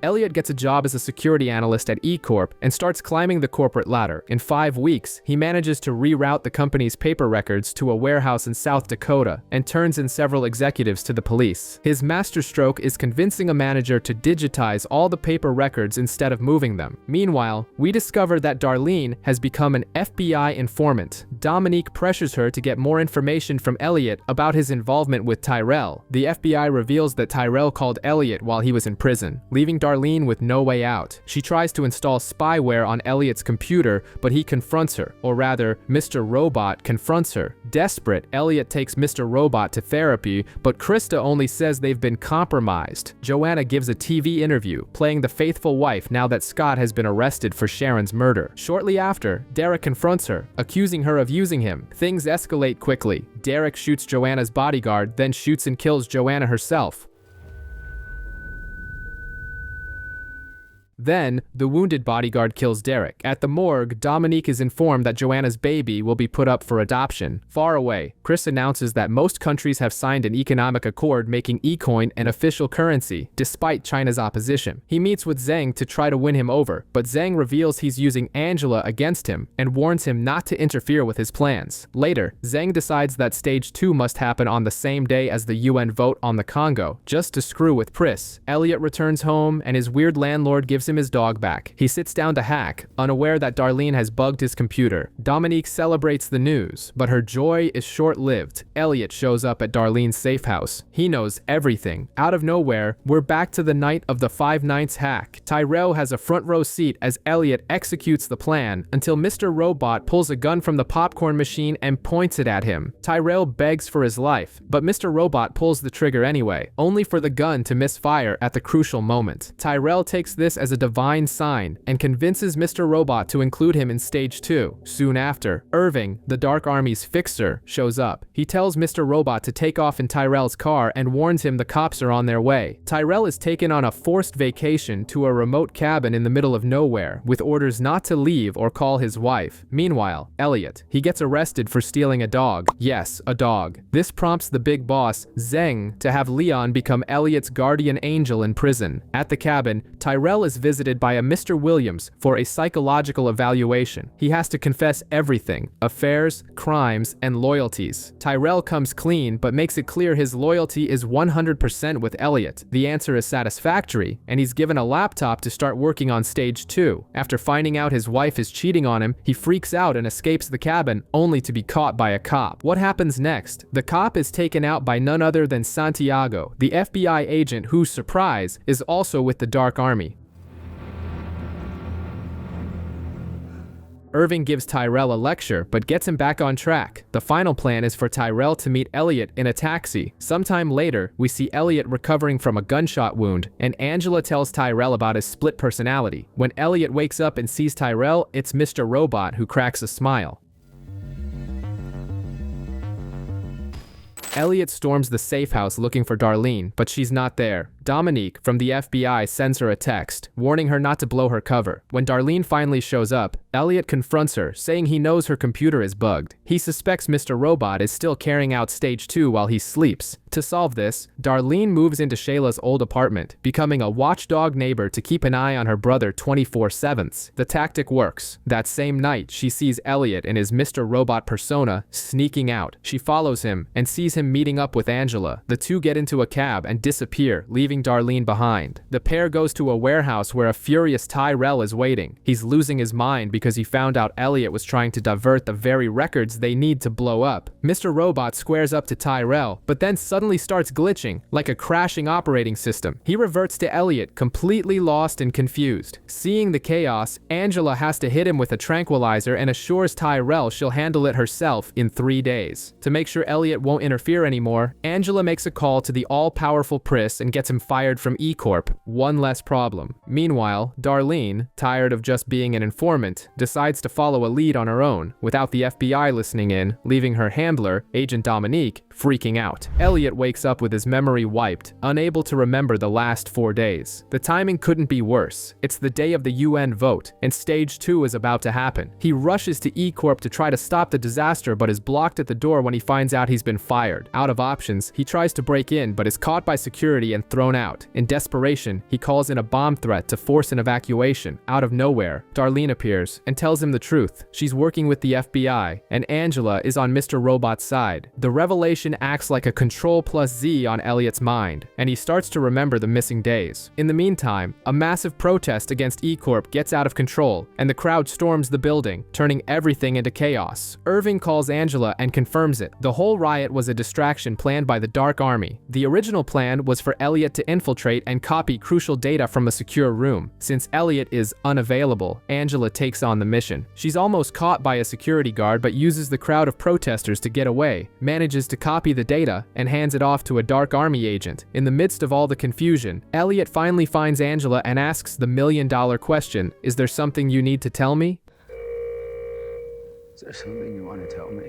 Elliot gets a job as a security analyst at E-Corp and starts climbing the corporate ladder. In 5 weeks, he manages to reroute the company's paper records to a warehouse in South Dakota and turns in several executives to the police. His masterstroke is convincing a manager to digitize all the paper records instead of moving them. Meanwhile, we discover that Darlene has become an FBI informant. Dominique pressures her to get more information from Elliot about his involvement with Tyrell. The FBI reveals that Tyrell called Elliot while he was in prison, leaving Darlene with no way out. She tries to install spyware on Elliot's computer, but he confronts her, or rather, Mr. Robot confronts her. Desperate, Elliot takes Mr. Robot to therapy, but Krista only says they've been compromised. Joanna gives a TV interview, playing the faithful wife now that Scott has been arrested for Sharon's murder. Shortly after, Derek confronts her, accusing her of using him. Things escalate quickly. Derek shoots Joanna's bodyguard, then shoots and kills Joanna herself. Then, the wounded bodyguard kills Derek. At the morgue, Dominique is informed that Joanna's baby will be put up for adoption. Far away, Chris announces that most countries have signed an economic accord making e-coin an official currency, despite China's opposition. He meets with Zhang to try to win him over, but Zhang reveals he's using Angela against him and warns him not to interfere with his plans. Later, Zhang decides that Stage 2 must happen on the same day as the UN vote on the Congo, just to screw with Pris. Elliot returns home, and his weird landlord gives him his dog back. He sits down to hack, unaware that Darlene has bugged his computer. Dominique celebrates the news, but her joy is short-lived. Elliot shows up at Darlene's safe house. He knows everything. Out of nowhere, we're back to the night of the 5/9 hack. Tyrell has a front row seat as Elliot executes the plan until Mr. Robot pulls a gun from the popcorn machine and points it at him. Tyrell begs for his life, but Mr. Robot pulls the trigger anyway, only for the gun to misfire at the crucial moment. Tyrell takes this as a divine sign and convinces Mr. Robot to include him in Stage 2. Soon after, Irving, the Dark Army's fixer, shows up. He tells Mr. Robot to take off in Tyrell's car and warns him the cops are on their way. Tyrell is taken on a forced vacation to a remote cabin in the middle of nowhere, with orders not to leave or call his wife. Meanwhile, Elliot. He gets arrested for stealing a dog. Yes, a dog. This prompts the big boss, Zheng, to have Leon become Elliot's guardian angel in prison. At the cabin, Tyrell is visited by a Mr. Williams for a psychological evaluation. He has to confess everything: affairs, crimes, and loyalties. Tyrell comes clean, but makes it clear his loyalty is 100% with Elliot. The answer is satisfactory, and he's given a laptop to start working on Stage 2. After finding out his wife is cheating on him, he freaks out and escapes the cabin, only to be caught by a cop. What happens next? The cop is taken out by none other than Santiago, the FBI agent who, surprise, is also with the Dark Army. Irving gives Tyrell a lecture, but gets him back on track. The final plan is for Tyrell to meet Elliot in a taxi. Sometime later, we see Elliot recovering from a gunshot wound, and Angela tells Tyrell about his split personality. When Elliot wakes up and sees Tyrell, it's Mr. Robot who cracks a smile. Elliot storms the safe house looking for Darlene, but she's not there. Dominique from the FBI sends her a text, warning her not to blow her cover. When Darlene finally shows up, Elliot confronts her, saying he knows her computer is bugged. He suspects Mr. Robot is still carrying out Stage 2 while he sleeps. To solve this, Darlene moves into Shayla's old apartment, becoming a watchdog neighbor to keep an eye on her brother 24/7. The tactic works. That same night, she sees Elliot in his Mr. Robot persona sneaking out. She follows him and sees him meeting up with Angela. The two get into a cab and disappear, leaving Darlene behind. The pair goes to a warehouse where a furious Tyrell is waiting. He's losing his mind because he found out Elliot was trying to divert the very records they need to blow up. Mr. Robot squares up to Tyrell, but then suddenly starts glitching, like a crashing operating system. He reverts to Elliot, completely lost and confused. Seeing the chaos, Angela has to hit him with a tranquilizer and assures Tyrell she'll handle it herself in 3 days. To make sure Elliot won't interfere anymore, Angela makes a call to the all-powerful Pris and gets him fired from E-Corp. One less problem. Meanwhile, Darlene, tired of just being an informant, decides to follow a lead on her own, without the FBI listening in, leaving her handler, Agent Dominique, freaking out. Elliot wakes up with his memory wiped, unable to remember the last 4 days. The timing couldn't be worse. It's the day of the UN vote, and Stage 2 is about to happen. He rushes to E-Corp to try to stop the disaster, but is blocked at the door when he finds out he's been fired. Out of options, he tries to break in, but is caught by security and thrown thrown out. In desperation, he calls in a bomb threat to force an evacuation. Out of nowhere, Darlene appears and tells him the truth. She's working with the FBI, and Angela is on Mr. Robot's side. The revelation acts like a Control+Z on Elliot's mind, and he starts to remember the missing days. In the meantime, a massive protest against E-Corp gets out of control, and the crowd storms the building, turning everything into chaos. Irving calls Angela and confirms it. The whole riot was a distraction planned by the Dark Army. The original plan was for Elliot to infiltrate and copy crucial data from a secure room. Since Elliot is unavailable, Angela takes on the mission. She's almost caught by a security guard but uses the crowd of protesters to get away, manages to copy the data, and hands it off to a Dark Army agent. In the midst of all the confusion, Elliot finally finds Angela and asks the million-dollar question, "Is there something you need to tell me?" Is there something you want to tell me?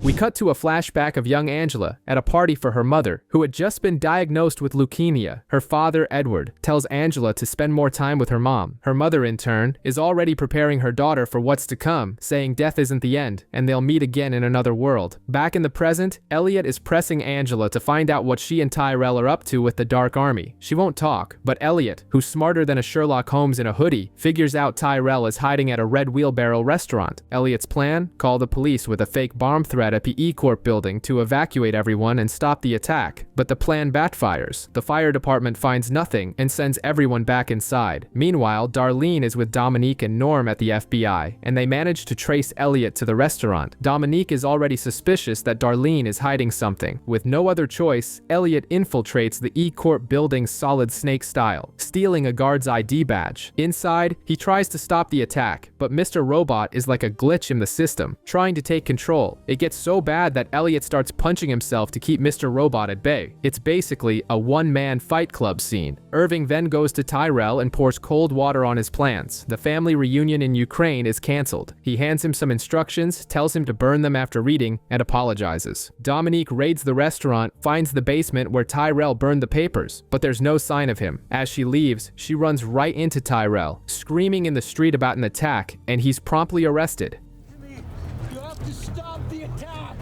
We cut to a flashback of young Angela at a party for her mother, who had just been diagnosed with leukemia. Her father, Edward, tells Angela to spend more time with her mom. Her mother, in turn, is already preparing her daughter for what's to come, saying death isn't the end, and they'll meet again in another world. Back in the present, Elliot is pressing Angela to find out what she and Tyrell are up to with the Dark Army. She won't talk, but Elliot, who's smarter than a Sherlock Holmes in a hoodie, figures out Tyrell is hiding at a Red Wheelbarrow restaurant. Elliot's plan? Call the police with a fake bomb threat at the E-Corp building to evacuate everyone and stop the attack. But the plan backfires. The fire department finds nothing and sends everyone back inside. Meanwhile, Darlene is with Dominique and Norm at the FBI, and they manage to trace Elliot to the restaurant. Dominique is already suspicious that Darlene is hiding something. With no other choice, Elliot infiltrates the E-Corp building Solid Snake style, stealing a guard's ID badge. Inside, he tries to stop the attack, but Mr. Robot is like a glitch in the system, trying to take control. It gets so bad that Elliot starts punching himself to keep Mr. Robot at bay. It's basically a one-man fight club scene. Irving then goes to Tyrell and pours cold water on his plans. The family reunion in Ukraine is cancelled. He hands him some instructions, tells him to burn them after reading, and apologizes. Dominique raids the restaurant, finds the basement where Tyrell burned the papers, but there's no sign of him. As she leaves, she runs right into Tyrell, screaming in the street about an attack, and he's promptly arrested. You have to stop the attack!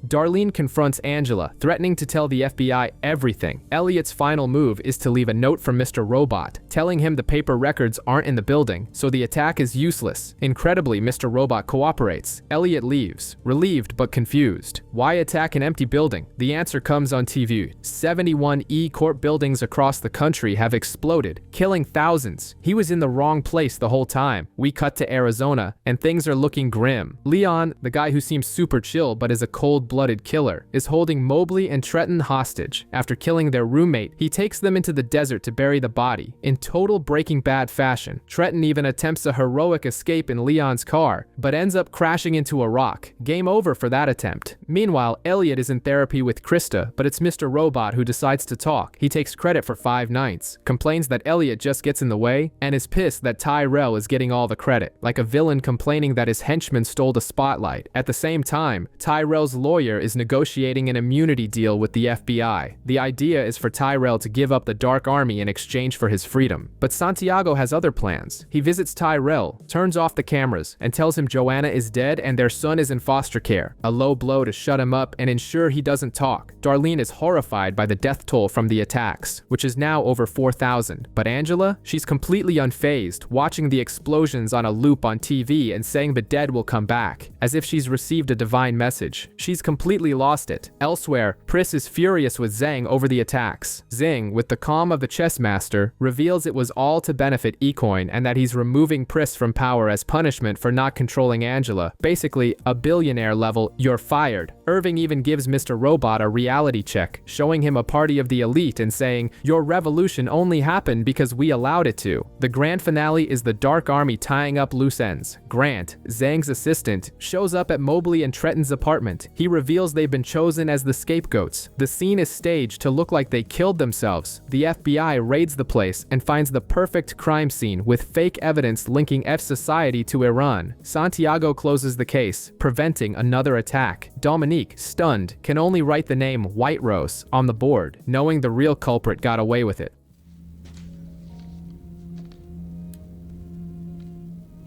Darlene confronts Angela, threatening to tell the FBI everything. Elliot's final move is to leave a note from Mr. Robot, telling him the paper records aren't in the building, so the attack is useless. Incredibly, Mr. Robot cooperates. Elliot leaves, relieved but confused. Why attack an empty building? The answer comes on TV. 71 E-Corp buildings across the country have exploded, killing thousands. He was in the wrong place the whole time. We cut to Arizona, and things are looking grim. Leon, the guy who seems super chill but is a cold-blooded killer, is holding Mobley and Trenton hostage. After killing their roommate, he takes them into the desert to bury the body. In total Breaking Bad fashion, Trenton even attempts a heroic escape in Leon's car, but ends up crashing into a rock. Game over for that attempt. Meanwhile, Elliot is in therapy with Krista, but it's Mr. Robot who decides to talk. He takes credit for 5 nights, complains that Elliot just gets in the way, and is pissed that Tyrell is getting all the credit, like a villain complaining that his henchman stole the spotlight. At the same time, Tyrell's lawyer is negotiating an immunity deal with the FBI. The idea is for Tyrell to give up the Dark Army in exchange for his freedom. But Santiago has other plans. He visits Tyrell, turns off the cameras, and tells him Joanna is dead and their son is in foster care. A low blow to shut him up and ensure he doesn't talk. Darlene is horrified by the death toll from the attacks, which is now over 4,000. But Angela? She's completely unfazed, watching the explosions on a loop on TV and saying the dead will come back, as if she's received a divine message. She's completely lost it. Elsewhere, Pris is furious with Zhang over the attacks. Zing, with the calm of the chess master, reveals it was all to benefit Ecoin and that he's removing Pris from power as punishment for not controlling Angela. Basically, a billionaire level, you're fired. Irving even gives Mr. Robot a reality check, showing him a party of the elite and saying, your revolution only happened because we allowed it to. The grand finale is the Dark Army tying up loose ends. Grant, Zhang's assistant, shows up at Mobley and Trenton's apartment. He reveals they've been chosen as the scapegoats. The scene is staged to look like they killed themselves. The FBI raids the place and finds the perfect crime scene with fake evidence linking F Society to Iran. Santiago closes the case, preventing another attack. Dominique, stunned, can only write the name White Rose on the board, knowing the real culprit got away with it.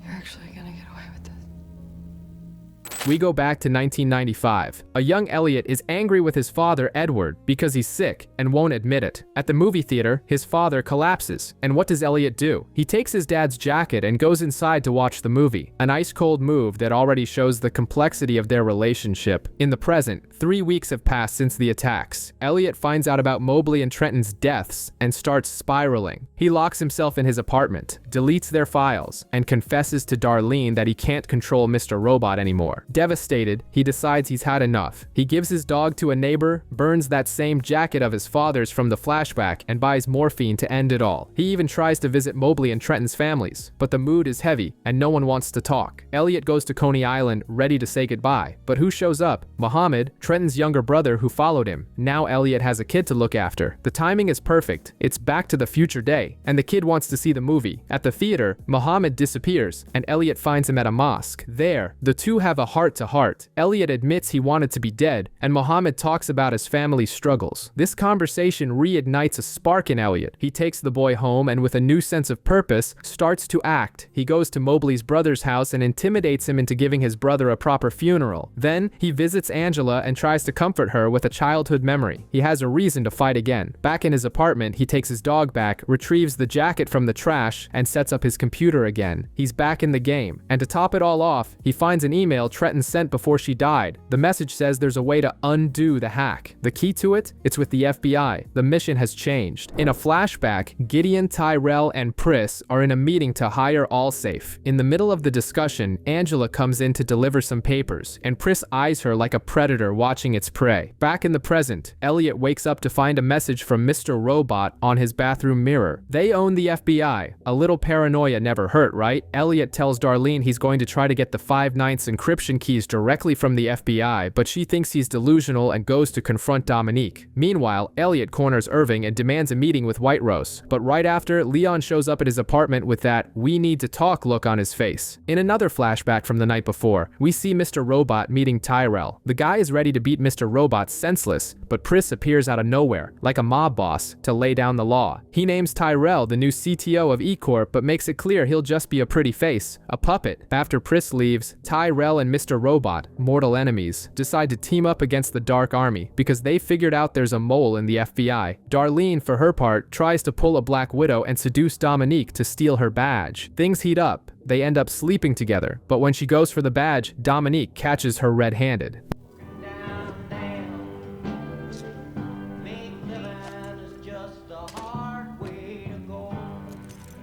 You're actually gonna get away with this. We go back to 1995. A young Elliot is angry with his father, Edward, because he's sick and won't admit it. At the movie theater, his father collapses. And what does Elliot do? He takes his dad's jacket and goes inside to watch the movie. An ice-cold move that already shows the complexity of their relationship. In the present, 3 weeks have passed since the attacks. Elliot finds out about Mobley and Trenton's deaths and starts spiraling. He locks himself in his apartment, deletes their files, and confesses to Darlene that he can't control Mr. Robot anymore. Devastated, he decides he's had enough. He gives his dog to a neighbor, burns that same jacket of his father's from the flashback, and buys morphine to end it all. He even tries to visit Mobley and Trenton's families, but the mood is heavy and no one wants to talk. Elliot goes to Coney Island ready to say goodbye, but who shows up? Muhammad, Trenton's younger brother who followed him. Now Elliot has a kid to look after. The timing is perfect. It's Back to the Future Day, and the kid wants to see the movie. At the theater, Muhammad disappears, and Elliot finds him at a mosque. There, the two have a heart-to-heart. Elliot admits he wanted to be dead, and Muhammad talks about his family's struggles. This conversation reignites a spark in Elliot. He takes the boy home and with a new sense of purpose, starts to act. He goes to Mobley's brother's house and intimidates him into giving his brother a proper funeral. Then, he visits Angela and tries to comfort her with a childhood memory. He has a reason to fight again. Back in his apartment, he takes his dog back, retrieves the jacket from the trash, and sets up his computer again. He's back in the game. And to top it all off, he finds an email Trenton sent before she died. The message says there's a way to undo the hack. The key to it? It's with the FBI. The mission has changed. In a flashback, Gideon, Tyrell, and Pris are in a meeting to hire Allsafe. In the middle of the discussion, Angela comes in to deliver some papers, and Pris eyes her like a predator watching its prey. Back in the present, Elliot wakes up to find a message from Mr. Robot on his bathroom mirror. They own the FBI. A little paranoia never hurt, right? Elliot tells Darlene he's going to try to get the 5/9 encryption keys directly from the FBI, but she thinks he's delusional and goes to confront Dominique. Meanwhile, Elliot corners Irving and demands a meeting with White Rose. But right after, Leon shows up at his apartment with that "we need to talk" look on his face. In another flashback from the night before, we see Mr. Robot meeting Tyrell. The guy is ready to beat Mr. Robot senseless, but Pris appears out of nowhere, like a mob boss, to lay down the law. He names Tyrell the new CTO of E-Corp, but makes it clear he'll just be a pretty face, a puppet. After Pris leaves, Tyrell and Mr. Robot, mortal enemies, decide to team up against the Dark Army because they figured out there's a mole in the FBI. Darlene, for her part, tries to pull a Black Widow and seduce Dominique to steal her badge. Things heat up. They end up sleeping together, but when she goes for the badge, Dominique catches her red-handed.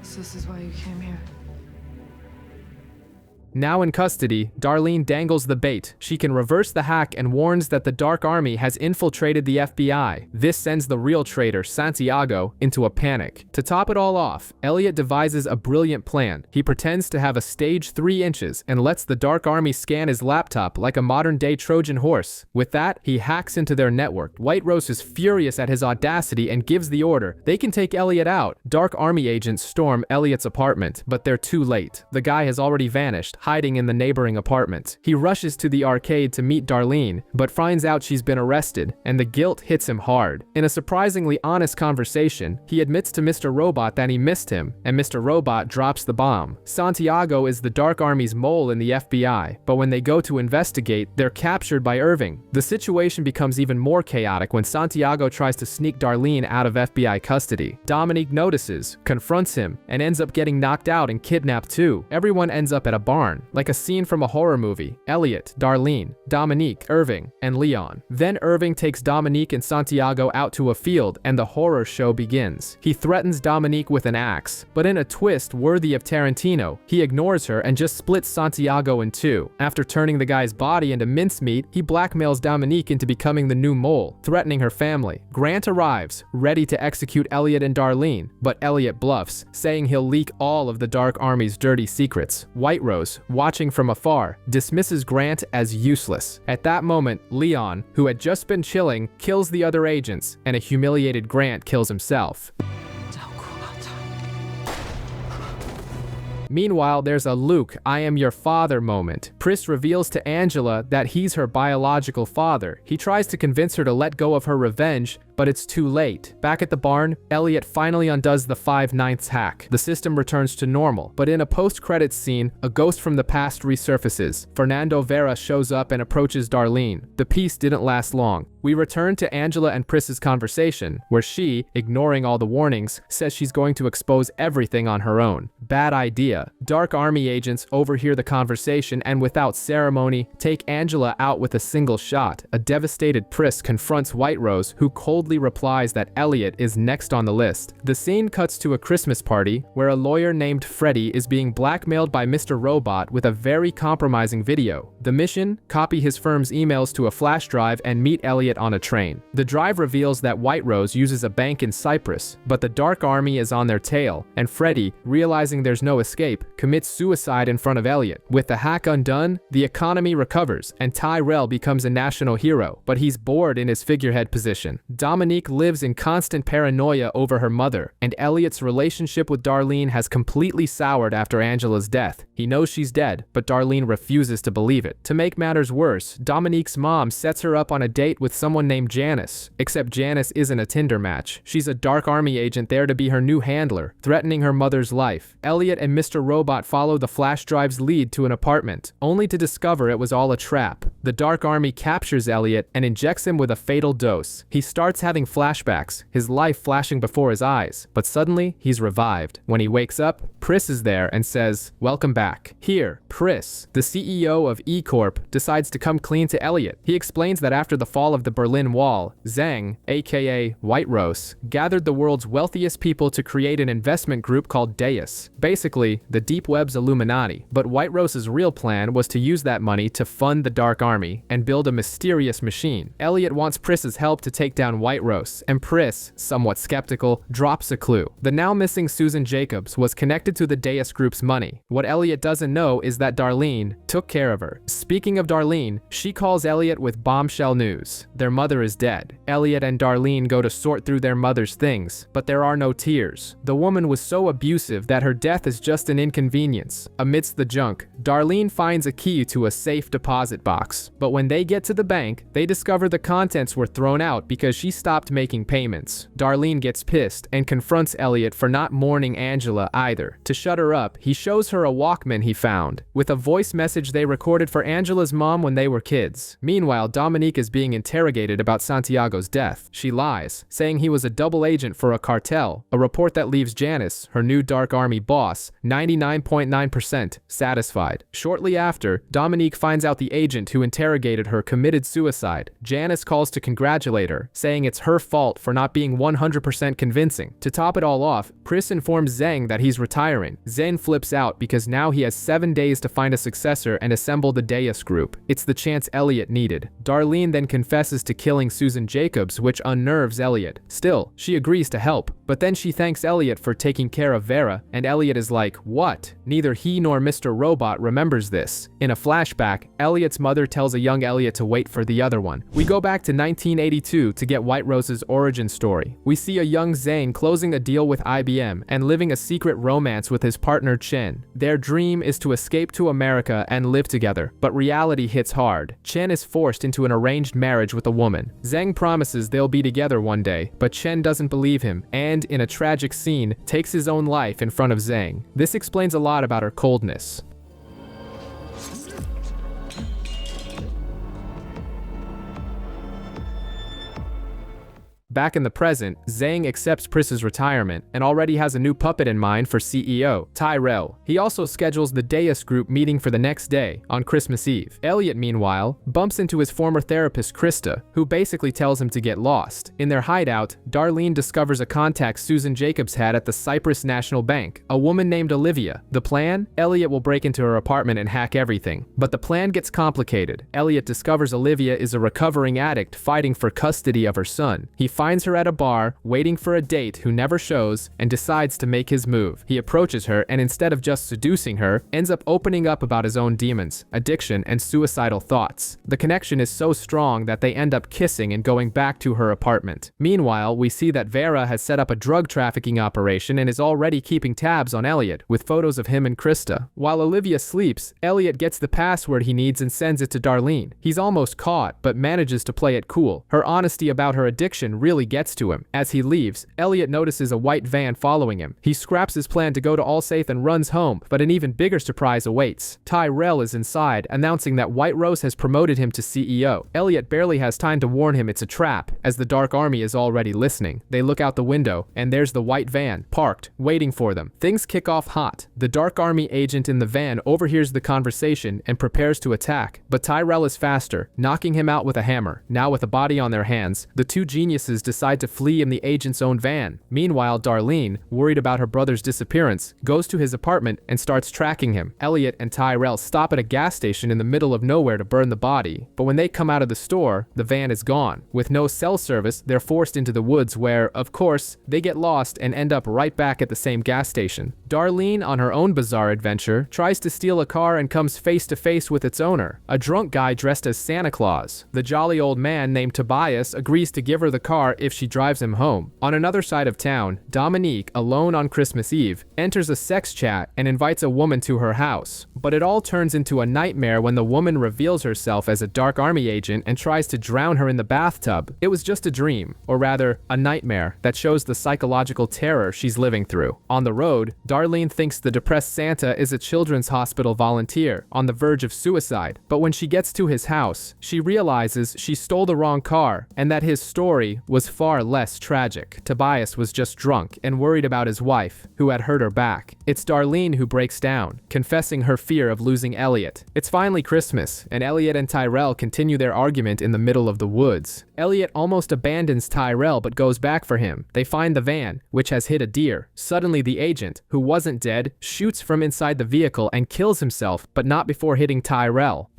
So this is why you came here. Now in custody, Darlene dangles the bait. She can reverse the hack and warns that the Dark Army has infiltrated the FBI. This sends the real traitor, Santiago, into a panic. To top it all off, Elliot devises a brilliant plan. He pretends to have a stage 3 inches and lets the Dark Army scan his laptop like a modern-day Trojan horse. With that, he hacks into their network. White Rose is furious at his audacity and gives the order. They can take Elliot out. Dark Army agents storm Elliot's apartment, but they're too late. The guy has already vanished, hiding in the neighboring apartment. He rushes to the arcade to meet Darlene, but finds out she's been arrested, and the guilt hits him hard. In a surprisingly honest conversation, he admits to Mr. Robot that he missed him, and Mr. Robot drops the bomb. Santiago is the Dark Army's mole in the FBI, but when they go to investigate, they're captured by Irving. The situation becomes even more chaotic when Santiago tries to sneak Darlene out of FBI custody. Dominique notices, confronts him, and ends up getting knocked out and kidnapped too. Everyone ends up at a barn, like a scene from a horror movie. Elliot, Darlene, Dominique, Irving, and Leon. Then Irving takes Dominique and Santiago out to a field and the horror show begins. He threatens Dominique with an axe, but in a twist worthy of Tarantino, he ignores her and just splits Santiago in two. After turning the guy's body into mincemeat, he blackmails Dominique into becoming the new mole, threatening her family. Grant arrives, ready to execute Elliot and Darlene, but Elliot bluffs, saying he'll leak all of the Dark Army's dirty secrets. White Rose, watching from afar, dismisses Grant as useless. At that moment, Leon, who had just been chilling, kills the other agents, and a humiliated Grant kills himself. Meanwhile, there's a Luke, I am your father moment. Pris reveals to Angela that he's her biological father. He tries to convince her to let go of her revenge, But it's too late. Back at the barn, Elliot finally undoes the 5/9 hack. The system returns to normal, but in a post-credits scene, a ghost from the past resurfaces. Fernando Vera shows up and approaches Darlene. The peace didn't last long. We return to Angela and Pris's conversation, where she, ignoring all the warnings, says she's going to expose everything on her own. Bad idea. Dark Army agents overhear the conversation and without ceremony, take Angela out with a single shot. A devastated Pris confronts White Rose, who coldly replies that Elliot is next on the list. The scene cuts to a Christmas party, where a lawyer named Freddy is being blackmailed by Mr. Robot with a very compromising video. The mission? Copy his firm's emails to a flash drive and meet Elliot on a train. The drive reveals that White Rose uses a bank in Cyprus, but the Dark Army is on their tail, and Freddy, realizing there's no escape, commits suicide in front of Elliot. With the hack undone, the economy recovers, and Tyrell becomes a national hero, but he's bored in his figurehead position. Dominique lives in constant paranoia over her mother, and Elliot's relationship with Darlene has completely soured after Angela's death. He knows she's dead, but Darlene refuses to believe it. To make matters worse, Dominique's mom sets her up on a date with someone named Janice, except Janice isn't a Tinder match. She's a Dark Army agent there to be her new handler, threatening her mother's life. Elliot and Mr. Robot follow the flash drive's lead to an apartment, only to discover it was all a trap. The Dark Army captures Elliot and injects him with a fatal dose. He starts having flashbacks, his life flashing before his eyes, but suddenly he's revived. When he wakes up, Pris is there and says, "Welcome back." Here, Pris, the CEO of E-Corp, decides to come clean to Elliot. He explains that after the fall of the Berlin Wall, Zhang, aka White Rose, gathered the world's wealthiest people to create an investment group called Deis, basically the deep web's Illuminati. But White Rose's real plan was to use that money to fund the Dark Army and build a mysterious machine. Elliot wants Pris's help to take down White Rose, and Pris, somewhat skeptical, drops a clue. The now missing Susan Jacobs was connected to the Deis group's money. What Elliot doesn't know is that Darlene took care of her. Speaking of Darlene, she calls Elliot with bombshell news. Their mother is dead. Elliot and Darlene go to sort through their mother's things, but there are no tears. The woman was so abusive that her death is just an inconvenience. Amidst the junk, Darlene finds a key to a safe deposit box, but when they get to the bank, they discover the contents were thrown out because she stopped making payments. Darlene gets pissed and confronts Elliot for not mourning Angela either. To shut her up, he shows her a Walkman he found, with a voice message they recorded for Angela's mom when they were kids. Meanwhile, Dominique is being interrogated about Santiago's death. She lies, saying he was a double agent for a cartel, a report that leaves Janice, her new Dark Army boss, 99.9% satisfied. Shortly after, Dominique finds out the agent who interrogated her committed suicide. Janice calls to congratulate her, saying it's her fault for not being 100% convincing. To top it all off, Pris informs Zhang that he's retiring. Zhang flips out because now he has 7 days to find a successor and assemble the Deis group. It's the chance Elliot needed. Darlene then confesses to killing Susan Jacobs, which unnerves Elliot. Still, she agrees to help, but then she thanks Elliot for taking care of Vera, and Elliot is like, what? Neither he nor Mr. Robot remembers this. In a flashback, Elliot's mother tells a young Elliot to wait for the other one. We go back to 1982 to get White Rose's origin story. We see a young Zane closing a deal with IBM and living a secret romance with his partner Chen. Their dream is to escape to America and live together, but reality hits hard. Chen is forced into an arranged marriage with a woman. Zhang promises they'll be together one day, but Chen doesn't believe him and, in a tragic scene, takes his own life in front of Zhang. This explains a lot about her coldness. Back in the present, Zhang accepts Pris's retirement and already has a new puppet in mind for CEO, Tyrell. He also schedules the Deis group meeting for the next day, on Christmas Eve. Elliot, meanwhile, bumps into his former therapist Krista, who basically tells him to get lost. In their hideout, Darlene discovers a contact Susan Jacobs had at the Cyprus National Bank, a woman named Olivia. The plan? Elliot will break into her apartment and hack everything. But the plan gets complicated. Elliot discovers Olivia is a recovering addict fighting for custody of her son. He finds her at a bar, waiting for a date who never shows, and decides to make his move. He approaches her and instead of just seducing her, ends up opening up about his own demons, addiction, and suicidal thoughts. The connection is so strong that they end up kissing and going back to her apartment. Meanwhile, we see that Vera has set up a drug trafficking operation and is already keeping tabs on Elliot, with photos of him and Krista. While Olivia sleeps, Elliot gets the password he needs and sends it to Darlene. He's almost caught, but manages to play it cool. Her honesty about her addiction really really gets to him. As he leaves, Elliot notices a white van following him. He scraps his plan to go to Allsafe and runs home, but an even bigger surprise awaits. Tyrell is inside, announcing that White Rose has promoted him to CEO. Elliot barely has time to warn him it's a trap, as the Dark Army is already listening. They look out the window, and there's the white van, parked, waiting for them. Things kick off hot. The Dark Army agent in the van overhears the conversation and prepares to attack, but Tyrell is faster, knocking him out with a hammer. Now with a body on their hands, the two geniuses decide to flee in the agent's own van. Meanwhile, Darlene, worried about her brother's disappearance, goes to his apartment and starts tracking him. Elliot and Tyrell stop at a gas station in the middle of nowhere to burn the body, but when they come out of the store, the van is gone. With no cell service, they're forced into the woods where, of course, they get lost and end up right back at the same gas station. Darlene, on her own bizarre adventure, tries to steal a car and comes face to face with its owner, a drunk guy dressed as Santa Claus. The jolly old man named Tobias agrees to give her the car if she drives him home. On another side of town, Dominique, alone on Christmas Eve, enters a sex chat and invites a woman to her house. But it all turns into a nightmare when the woman reveals herself as a Dark Army agent and tries to drown her in the bathtub. It was just a dream, or rather, a nightmare, that shows the psychological terror she's living through. On the road, Darlene thinks the depressed Santa is a children's hospital volunteer on the verge of suicide, but when she gets to his house, she realizes she stole the wrong car and that his story was far less tragic. Tobias was just drunk and worried about his wife, who had hurt her back. It's Darlene who breaks down, confessing her fear of losing Elliot. It's finally Christmas, and Elliot and Tyrell continue their argument in the middle of the woods. Elliot almost abandons Tyrell but goes back for him. They find the van, which has hit a deer. Suddenly the agent, who wasn't dead, shoots from inside the vehicle and kills himself, but not before hitting Tyrell.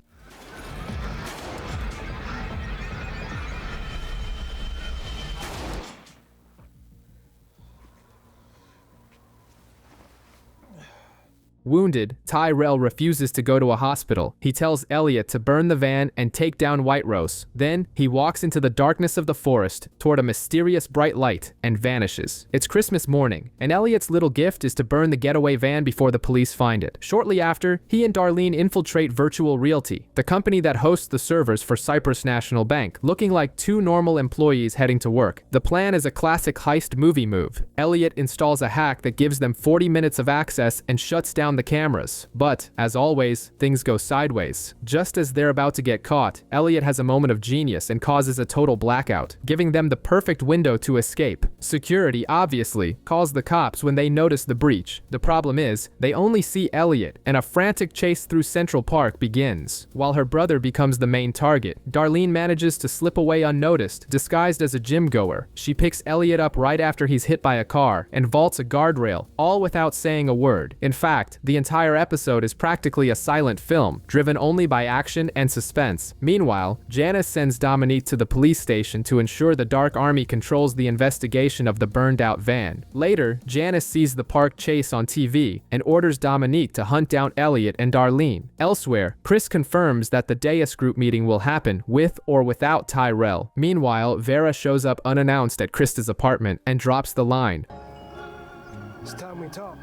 Wounded, Tyrell refuses to go to a hospital. He tells Elliot to burn the van and take down White Rose. Then, he walks into the darkness of the forest toward a mysterious bright light and vanishes. It's Christmas morning, and Elliot's little gift is to burn the getaway van before the police find it. Shortly after, he and Darlene infiltrate Virtual Realty, the company that hosts the servers for Cyprus National Bank, looking like two normal employees heading to work. The plan is a classic heist movie move. Elliot installs a hack that gives them 40 minutes of access and shuts down the cameras. But, as always, things go sideways. Just as they're about to get caught, Elliot has a moment of genius and causes a total blackout, giving them the perfect window to escape. Security, obviously, calls the cops when they notice the breach. The problem is, they only see Elliot, and a frantic chase through Central Park begins. While her brother becomes the main target, Darlene manages to slip away unnoticed, disguised as a gym goer. She picks Elliot up right after he's hit by a car and vaults a guardrail, all without saying a word. In fact, the entire episode is practically a silent film, driven only by action and suspense. Meanwhile, Janice sends Dominique to the police station to ensure the Dark Army controls the investigation of the burned-out van. Later, Janice sees the park chase on TV and orders Dominique to hunt down Elliot and Darlene. Elsewhere, Chris confirms that the Deis group meeting will happen with or without Tyrell. Meanwhile, Vera shows up unannounced at Krista's apartment and drops the line. It's time we talk.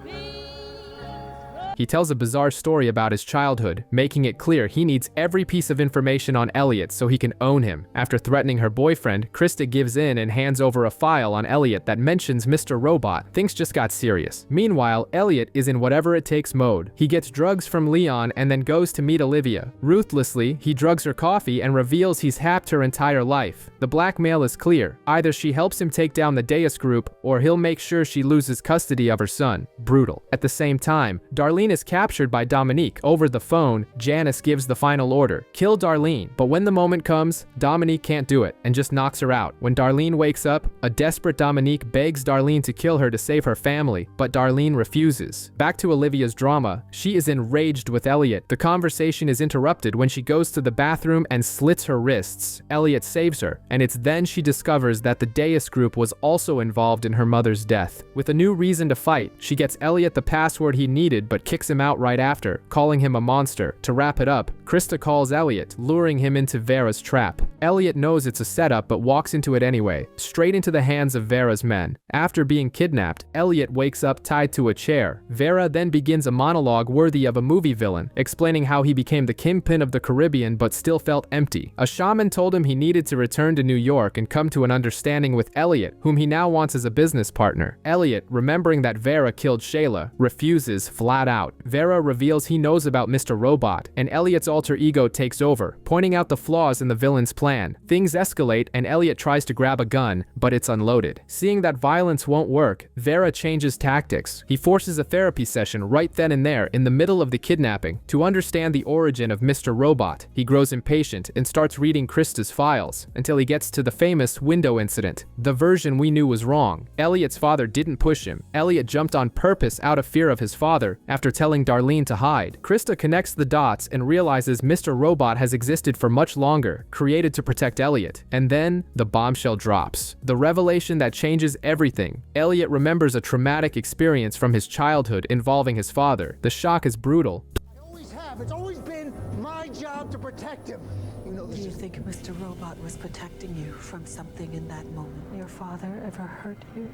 He tells a bizarre story about his childhood, making it clear he needs every piece of information on Elliot so he can own him. After threatening her boyfriend, Krista gives in and hands over a file on Elliot that mentions Mr. Robot. Things just got serious. Meanwhile, Elliot is in whatever it takes mode. He gets drugs from Leon and then goes to meet Olivia. Ruthlessly, he drugs her coffee and reveals he's hacked her entire life. The blackmail is clear. Either she helps him take down the Deis group, or he'll make sure she loses custody of her son. Brutal. At the same time, Darlene is captured by Dominique. Over the phone, Janice gives the final order: kill Darlene. But when the moment comes, Dominique can't do it and just knocks her out. When Darlene wakes up, a desperate Dominique begs Darlene to kill her to save her family, but Darlene refuses. Back to Olivia's drama. She is enraged with Elliot. The conversation is interrupted when she goes to the bathroom and slits her wrists. Elliot saves her, and it's then she discovers that the Deis group was also involved in her mother's death. With a new reason to fight, she gets Elliot the password he needed but kicks him out right after, calling him a monster. To wrap it up, Krista calls Elliot, luring him into Vera's trap. Elliot knows it's a setup but walks into it anyway, straight into the hands of Vera's men. After being kidnapped, Elliot wakes up tied to a chair. Vera then begins a monologue worthy of a movie villain, explaining how he became the kingpin of the Caribbean but still felt empty. A shaman told him he needed to return to New York and come to an understanding with Elliot, whom he now wants as a business partner. Elliot, remembering that Vera killed Shayla, refuses flat out. Vera reveals he knows about Mr. Robot, and Elliot's alter ego takes over, pointing out the flaws in the villain's plan. Things escalate and Elliot tries to grab a gun, but it's unloaded. Seeing that violence won't work, Vera changes tactics. He forces a therapy session right then and there in the middle of the kidnapping to understand the origin of Mr. Robot. He grows impatient and starts reading Krista's files until he gets to the famous window incident. The version we knew was wrong. Elliot's father didn't push him. Elliot jumped on purpose out of fear of his father after telling Darlene to hide. Krista connects the dots and realizes Mr. Robot has existed for much longer, created to protect Elliot. And then the bombshell drops. The revelation that changes everything. Elliot remembers a traumatic experience from his childhood involving his father. The shock is brutal. I always have. It's always been my job to protect him. You know, Do you think Mr. Robot was protecting you from something in that moment? Your father ever hurt you?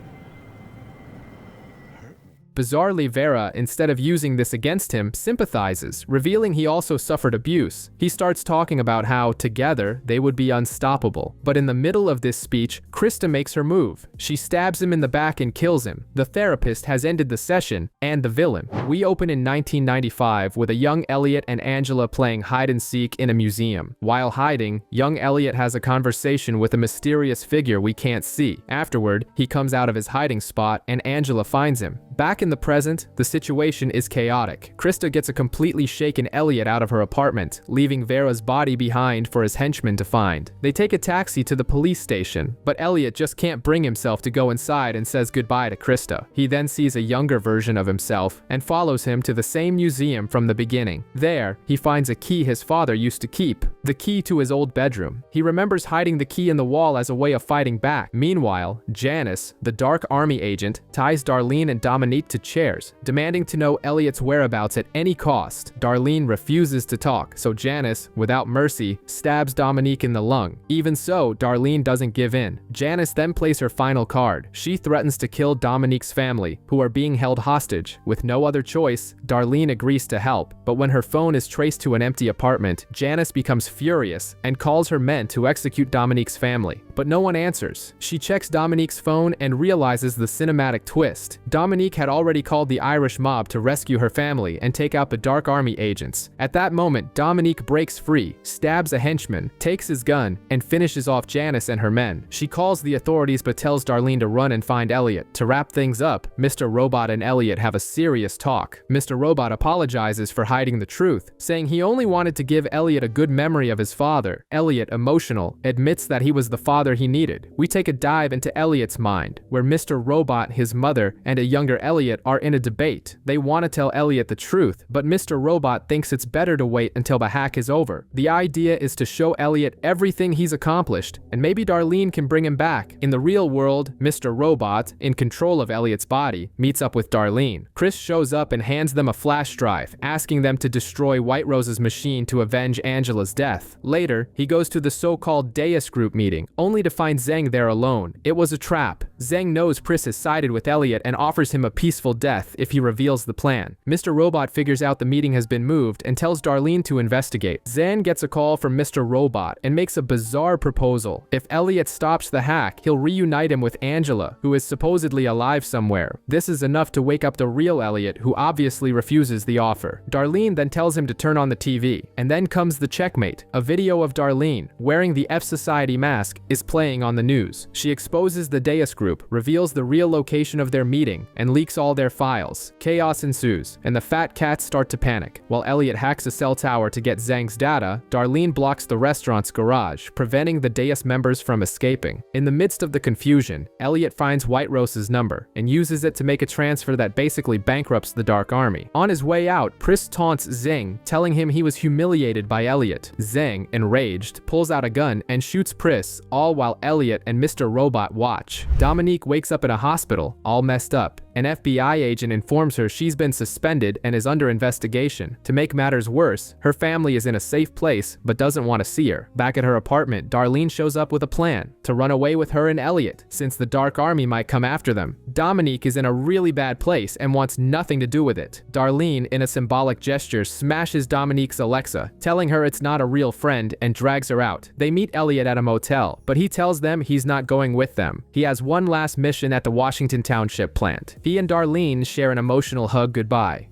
Bizarrely, Vera, instead of using this against him, sympathizes, revealing he also suffered abuse. He starts talking about how, together, they would be unstoppable. But in the middle of this speech, Krista makes her move. She stabs him in the back and kills him. The therapist has ended the session, and the villain. We open in 1995 with a young Elliot and Angela playing hide and seek in a museum. While hiding, young Elliot has a conversation with a mysterious figure we can't see. Afterward, he comes out of his hiding spot and Angela finds him. Back in the present, the situation is chaotic. Krista gets a completely shaken Elliot out of her apartment, leaving Vera's body behind for his henchmen to find. They take a taxi to the police station, but Elliot just can't bring himself to go inside and says goodbye to Krista. He then sees a younger version of himself and follows him to the same museum from the beginning. There, he finds a key his father used to keep, the key to his old bedroom. He remembers hiding the key in the wall as a way of fighting back. Meanwhile, Janice, the Dark Army agent, ties Darlene and Dominique to chairs, demanding to know Elliot's whereabouts at any cost. Darlene refuses to talk, so Janice, without mercy, stabs Dominique in the lung. Even so, Darlene doesn't give in. Janice then plays her final card. She threatens to kill Dominique's family, who are being held hostage. With no other choice, Darlene agrees to help, but when her phone is traced to an empty apartment, Janice becomes furious and calls her men to execute Dominique's family. But no one answers. She checks Dominique's phone and realizes the cinematic twist. Dominique had already called the Irish mob to rescue her family and take out the Dark Army agents. At that moment, Dominique breaks free, stabs a henchman, takes his gun, and finishes off Janice and her men. She calls the authorities but tells Darlene to run and find Elliot. To wrap things up, Mr. Robot and Elliot have a serious talk. Mr. Robot apologizes for hiding the truth, saying he only wanted to give Elliot a good memory of his father. Elliot, emotional, admits that he was the father he needed. We take a dive into Elliot's mind, where Mr. Robot, his mother, and a younger Elliot are in a debate. They want to tell Elliot the truth, but Mr. Robot thinks it's better to wait until the hack is over. The idea is to show Elliot everything he's accomplished, and maybe Darlene can bring him back. In the real world, Mr. Robot, in control of Elliot's body, meets up with Darlene. Chris shows up and hands them a flash drive, asking them to destroy White Rose's machine to avenge Angela's death. Later, he goes to the so-called Deis group meeting, only to find Zeng there alone. It was a trap. Zeng knows Chris has sided with Elliot and offers him a peaceful death if he reveals the plan. Mr. Robot figures out the meeting has been moved and tells Darlene to investigate. Zeng gets a call from Mr. Robot and makes a bizarre proposal. If Elliot stops the hack, he'll reunite him with Angela, who is supposedly alive somewhere. This is enough to wake up the real Elliot, who obviously refuses the offer. Darlene then tells him to turn on the TV, and then comes the checkmate. A video of Darlene, wearing the F Society mask, is playing on the news. She exposes the Deis group, reveals the real location of their meeting, and leaks all their files. Chaos ensues, and the fat cats start to panic. While Elliot hacks a cell tower to get Zhang's data, Darlene blocks the restaurant's garage, preventing the Deis members from escaping. In the midst of the confusion, Elliot finds White Rose's number, and uses it to make a transfer that basically bankrupts the Dark Army. On his way out, Pris taunts Zeng, telling him he was humiliated by Elliot. Zeng, enraged, pulls out a gun and shoots Pris, all while Elliot and Mr. Robot watch. Dominique wakes up in a hospital, all messed up, An FBI agent informs her she's been suspended and is under investigation. To make matters worse, her family is in a safe place but doesn't want to see her. Back at her apartment, Darlene shows up with a plan to run away with her and Elliot, since the Dark Army might come after them. Dominique is in a really bad place and wants nothing to do with it. Darlene, in a symbolic gesture, smashes Dominique's Alexa, telling her it's not a real friend, and drags her out. They meet Elliot at a motel, but he tells them he's not going with them. He has one last mission at the Washington Township plant. He and Darlene share an emotional hug goodbye.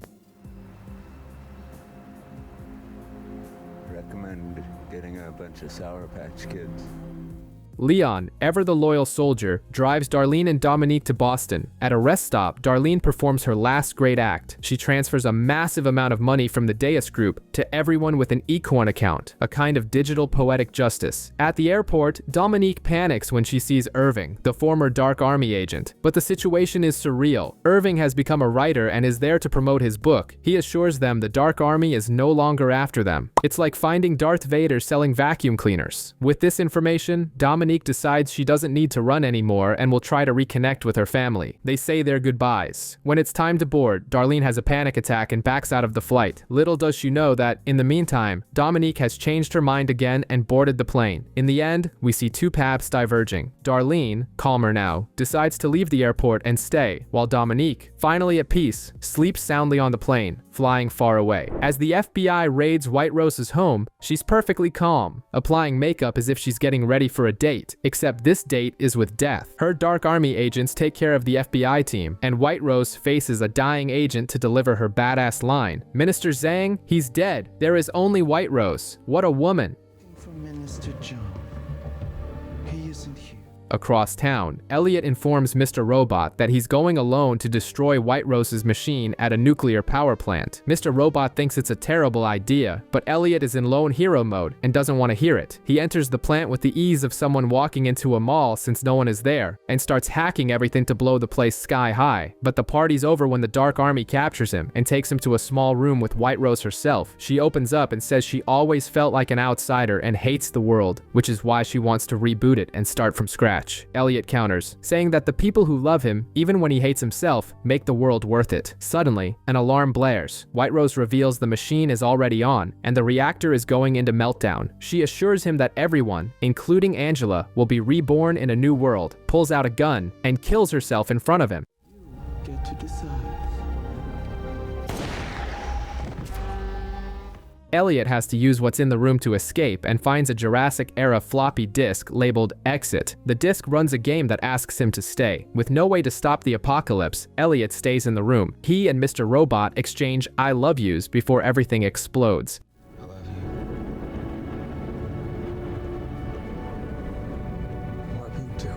Recommend getting a bunch of Sour Patch Kids. Leon, ever the loyal soldier, drives Darlene and Dominique to Boston. At a rest stop, Darlene performs her last great act. She transfers a massive amount of money from the Deis group to everyone with an eCoin account, a kind of digital poetic justice. At the airport, Dominique panics when she sees Irving, the former Dark Army agent. But the situation is surreal. Irving has become a writer and is there to promote his book. He assures them the Dark Army is no longer after them. It's like finding Darth Vader selling vacuum cleaners. With this information, Dominique decides she doesn't need to run anymore and will try to reconnect with her family. They say their goodbyes. When it's time to board, Darlene has a panic attack and backs out of the flight. Little does she know that, in the meantime, Dominique has changed her mind again and boarded the plane. In the end, we see two paths diverging. Darlene, calmer now, decides to leave the airport and stay, while Dominique, finally at peace, sleeps soundly on the plane, flying far away. As the FBI raids White Rose's home, she's perfectly calm, applying makeup as if she's getting ready for a date. Except this date is with death. Her Dark Army agents take care of the FBI team, and White Rose faces a dying agent to deliver her badass line. Minister Zhang, he's dead. There is only White Rose. What a woman. For Minister John. He isn't here. Across town, Elliot informs Mr. Robot that he's going alone to destroy White Rose's machine at a nuclear power plant. Mr. Robot thinks it's a terrible idea, but Elliot is in lone hero mode and doesn't want to hear it. He enters the plant with the ease of someone walking into a mall since no one is there, and starts hacking everything to blow the place sky high. But the party's over when the Dark Army captures him and takes him to a small room with White Rose herself. She opens up and says she always felt like an outsider and hates the world, which is why she wants to reboot it and start from scratch. Elliot counters, saying that the people who love him, even when he hates himself, make the world worth it. Suddenly, an alarm blares. White Rose reveals the machine is already on, and the reactor is going into meltdown. She assures him that everyone, including Angela, will be reborn in a new world, pulls out a gun, and kills herself in front of him. You get to decide. Elliot has to use what's in the room to escape and finds a Jurassic-era floppy disk labeled Exit. The disk runs a game that asks him to stay. With no way to stop the apocalypse, Elliot stays in the room. He and Mr. Robot exchange I love yous before everything explodes. I love you. Love you too.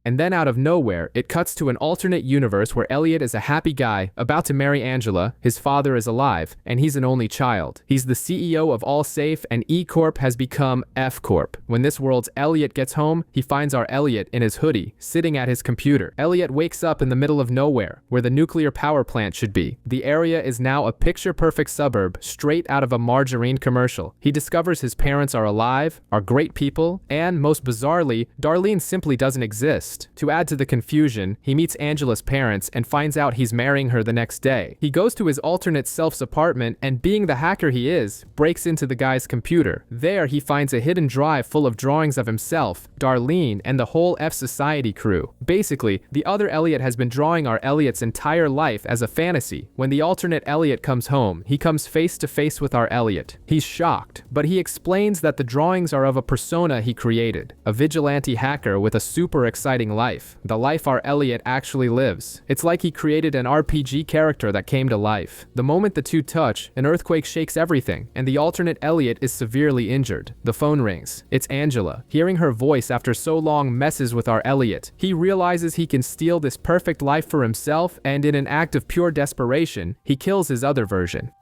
And then out of nowhere, it cuts to an alternate universe where Elliot is a happy guy about to marry Angela, his father is alive, and he's an only child. He's the CEO of All Safe, and E Corp has become F Corp. When this world's Elliot gets home, he finds our Elliot in his hoodie, sitting at his computer. Elliot wakes up in the middle of nowhere, where the nuclear power plant should be. The area is now a picture-perfect suburb, straight out of a margarine commercial. He discovers his parents are alive, are great people, and, most bizarrely, Darlene simply doesn't exist. To add to the confusion, he meets Angela's parents and finds out he's marrying her the next day. He goes to his alternate self's apartment and, being the hacker he is, breaks into the guy's computer. There, he finds a hidden drive full of drawings of himself, Darlene, and the whole F Society crew. Basically, the other Elliot has been drawing our Elliot's entire life as a fantasy. When the alternate Elliot comes home, he comes face to face with our Elliot. He's shocked, but he explains that the drawings are of a persona he created, a vigilante hacker with a super exciting life, the life our Elliot actually lives. It's like he created an RPG character that came to life. The moment the two touch, an earthquake shakes everything, and the alternate Elliot is severely injured. The phone rings. It's Angela. Hearing her voice after so long messes with our Elliot. He realizes he can steal this perfect life for himself, and in an act of pure desperation, he kills his other version.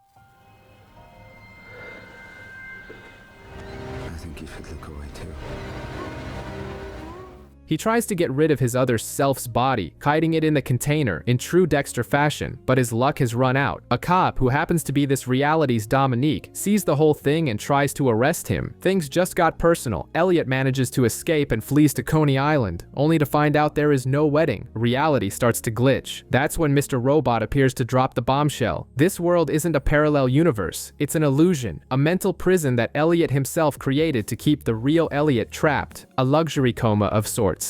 I think you should look away too. He tries to get rid of his other self's body, hiding it in the container in true Dexter fashion, but his luck has run out. A cop, who happens to be this reality's Dominique, sees the whole thing and tries to arrest him. Things just got personal. Elliot manages to escape and flees to Coney Island, only to find out there is no wedding. Reality starts to glitch. That's when Mr. Robot appears to drop the bombshell. This world isn't a parallel universe. It's an illusion, a mental prison that Elliot himself created to keep the real Elliot trapped, a luxury coma of sorts.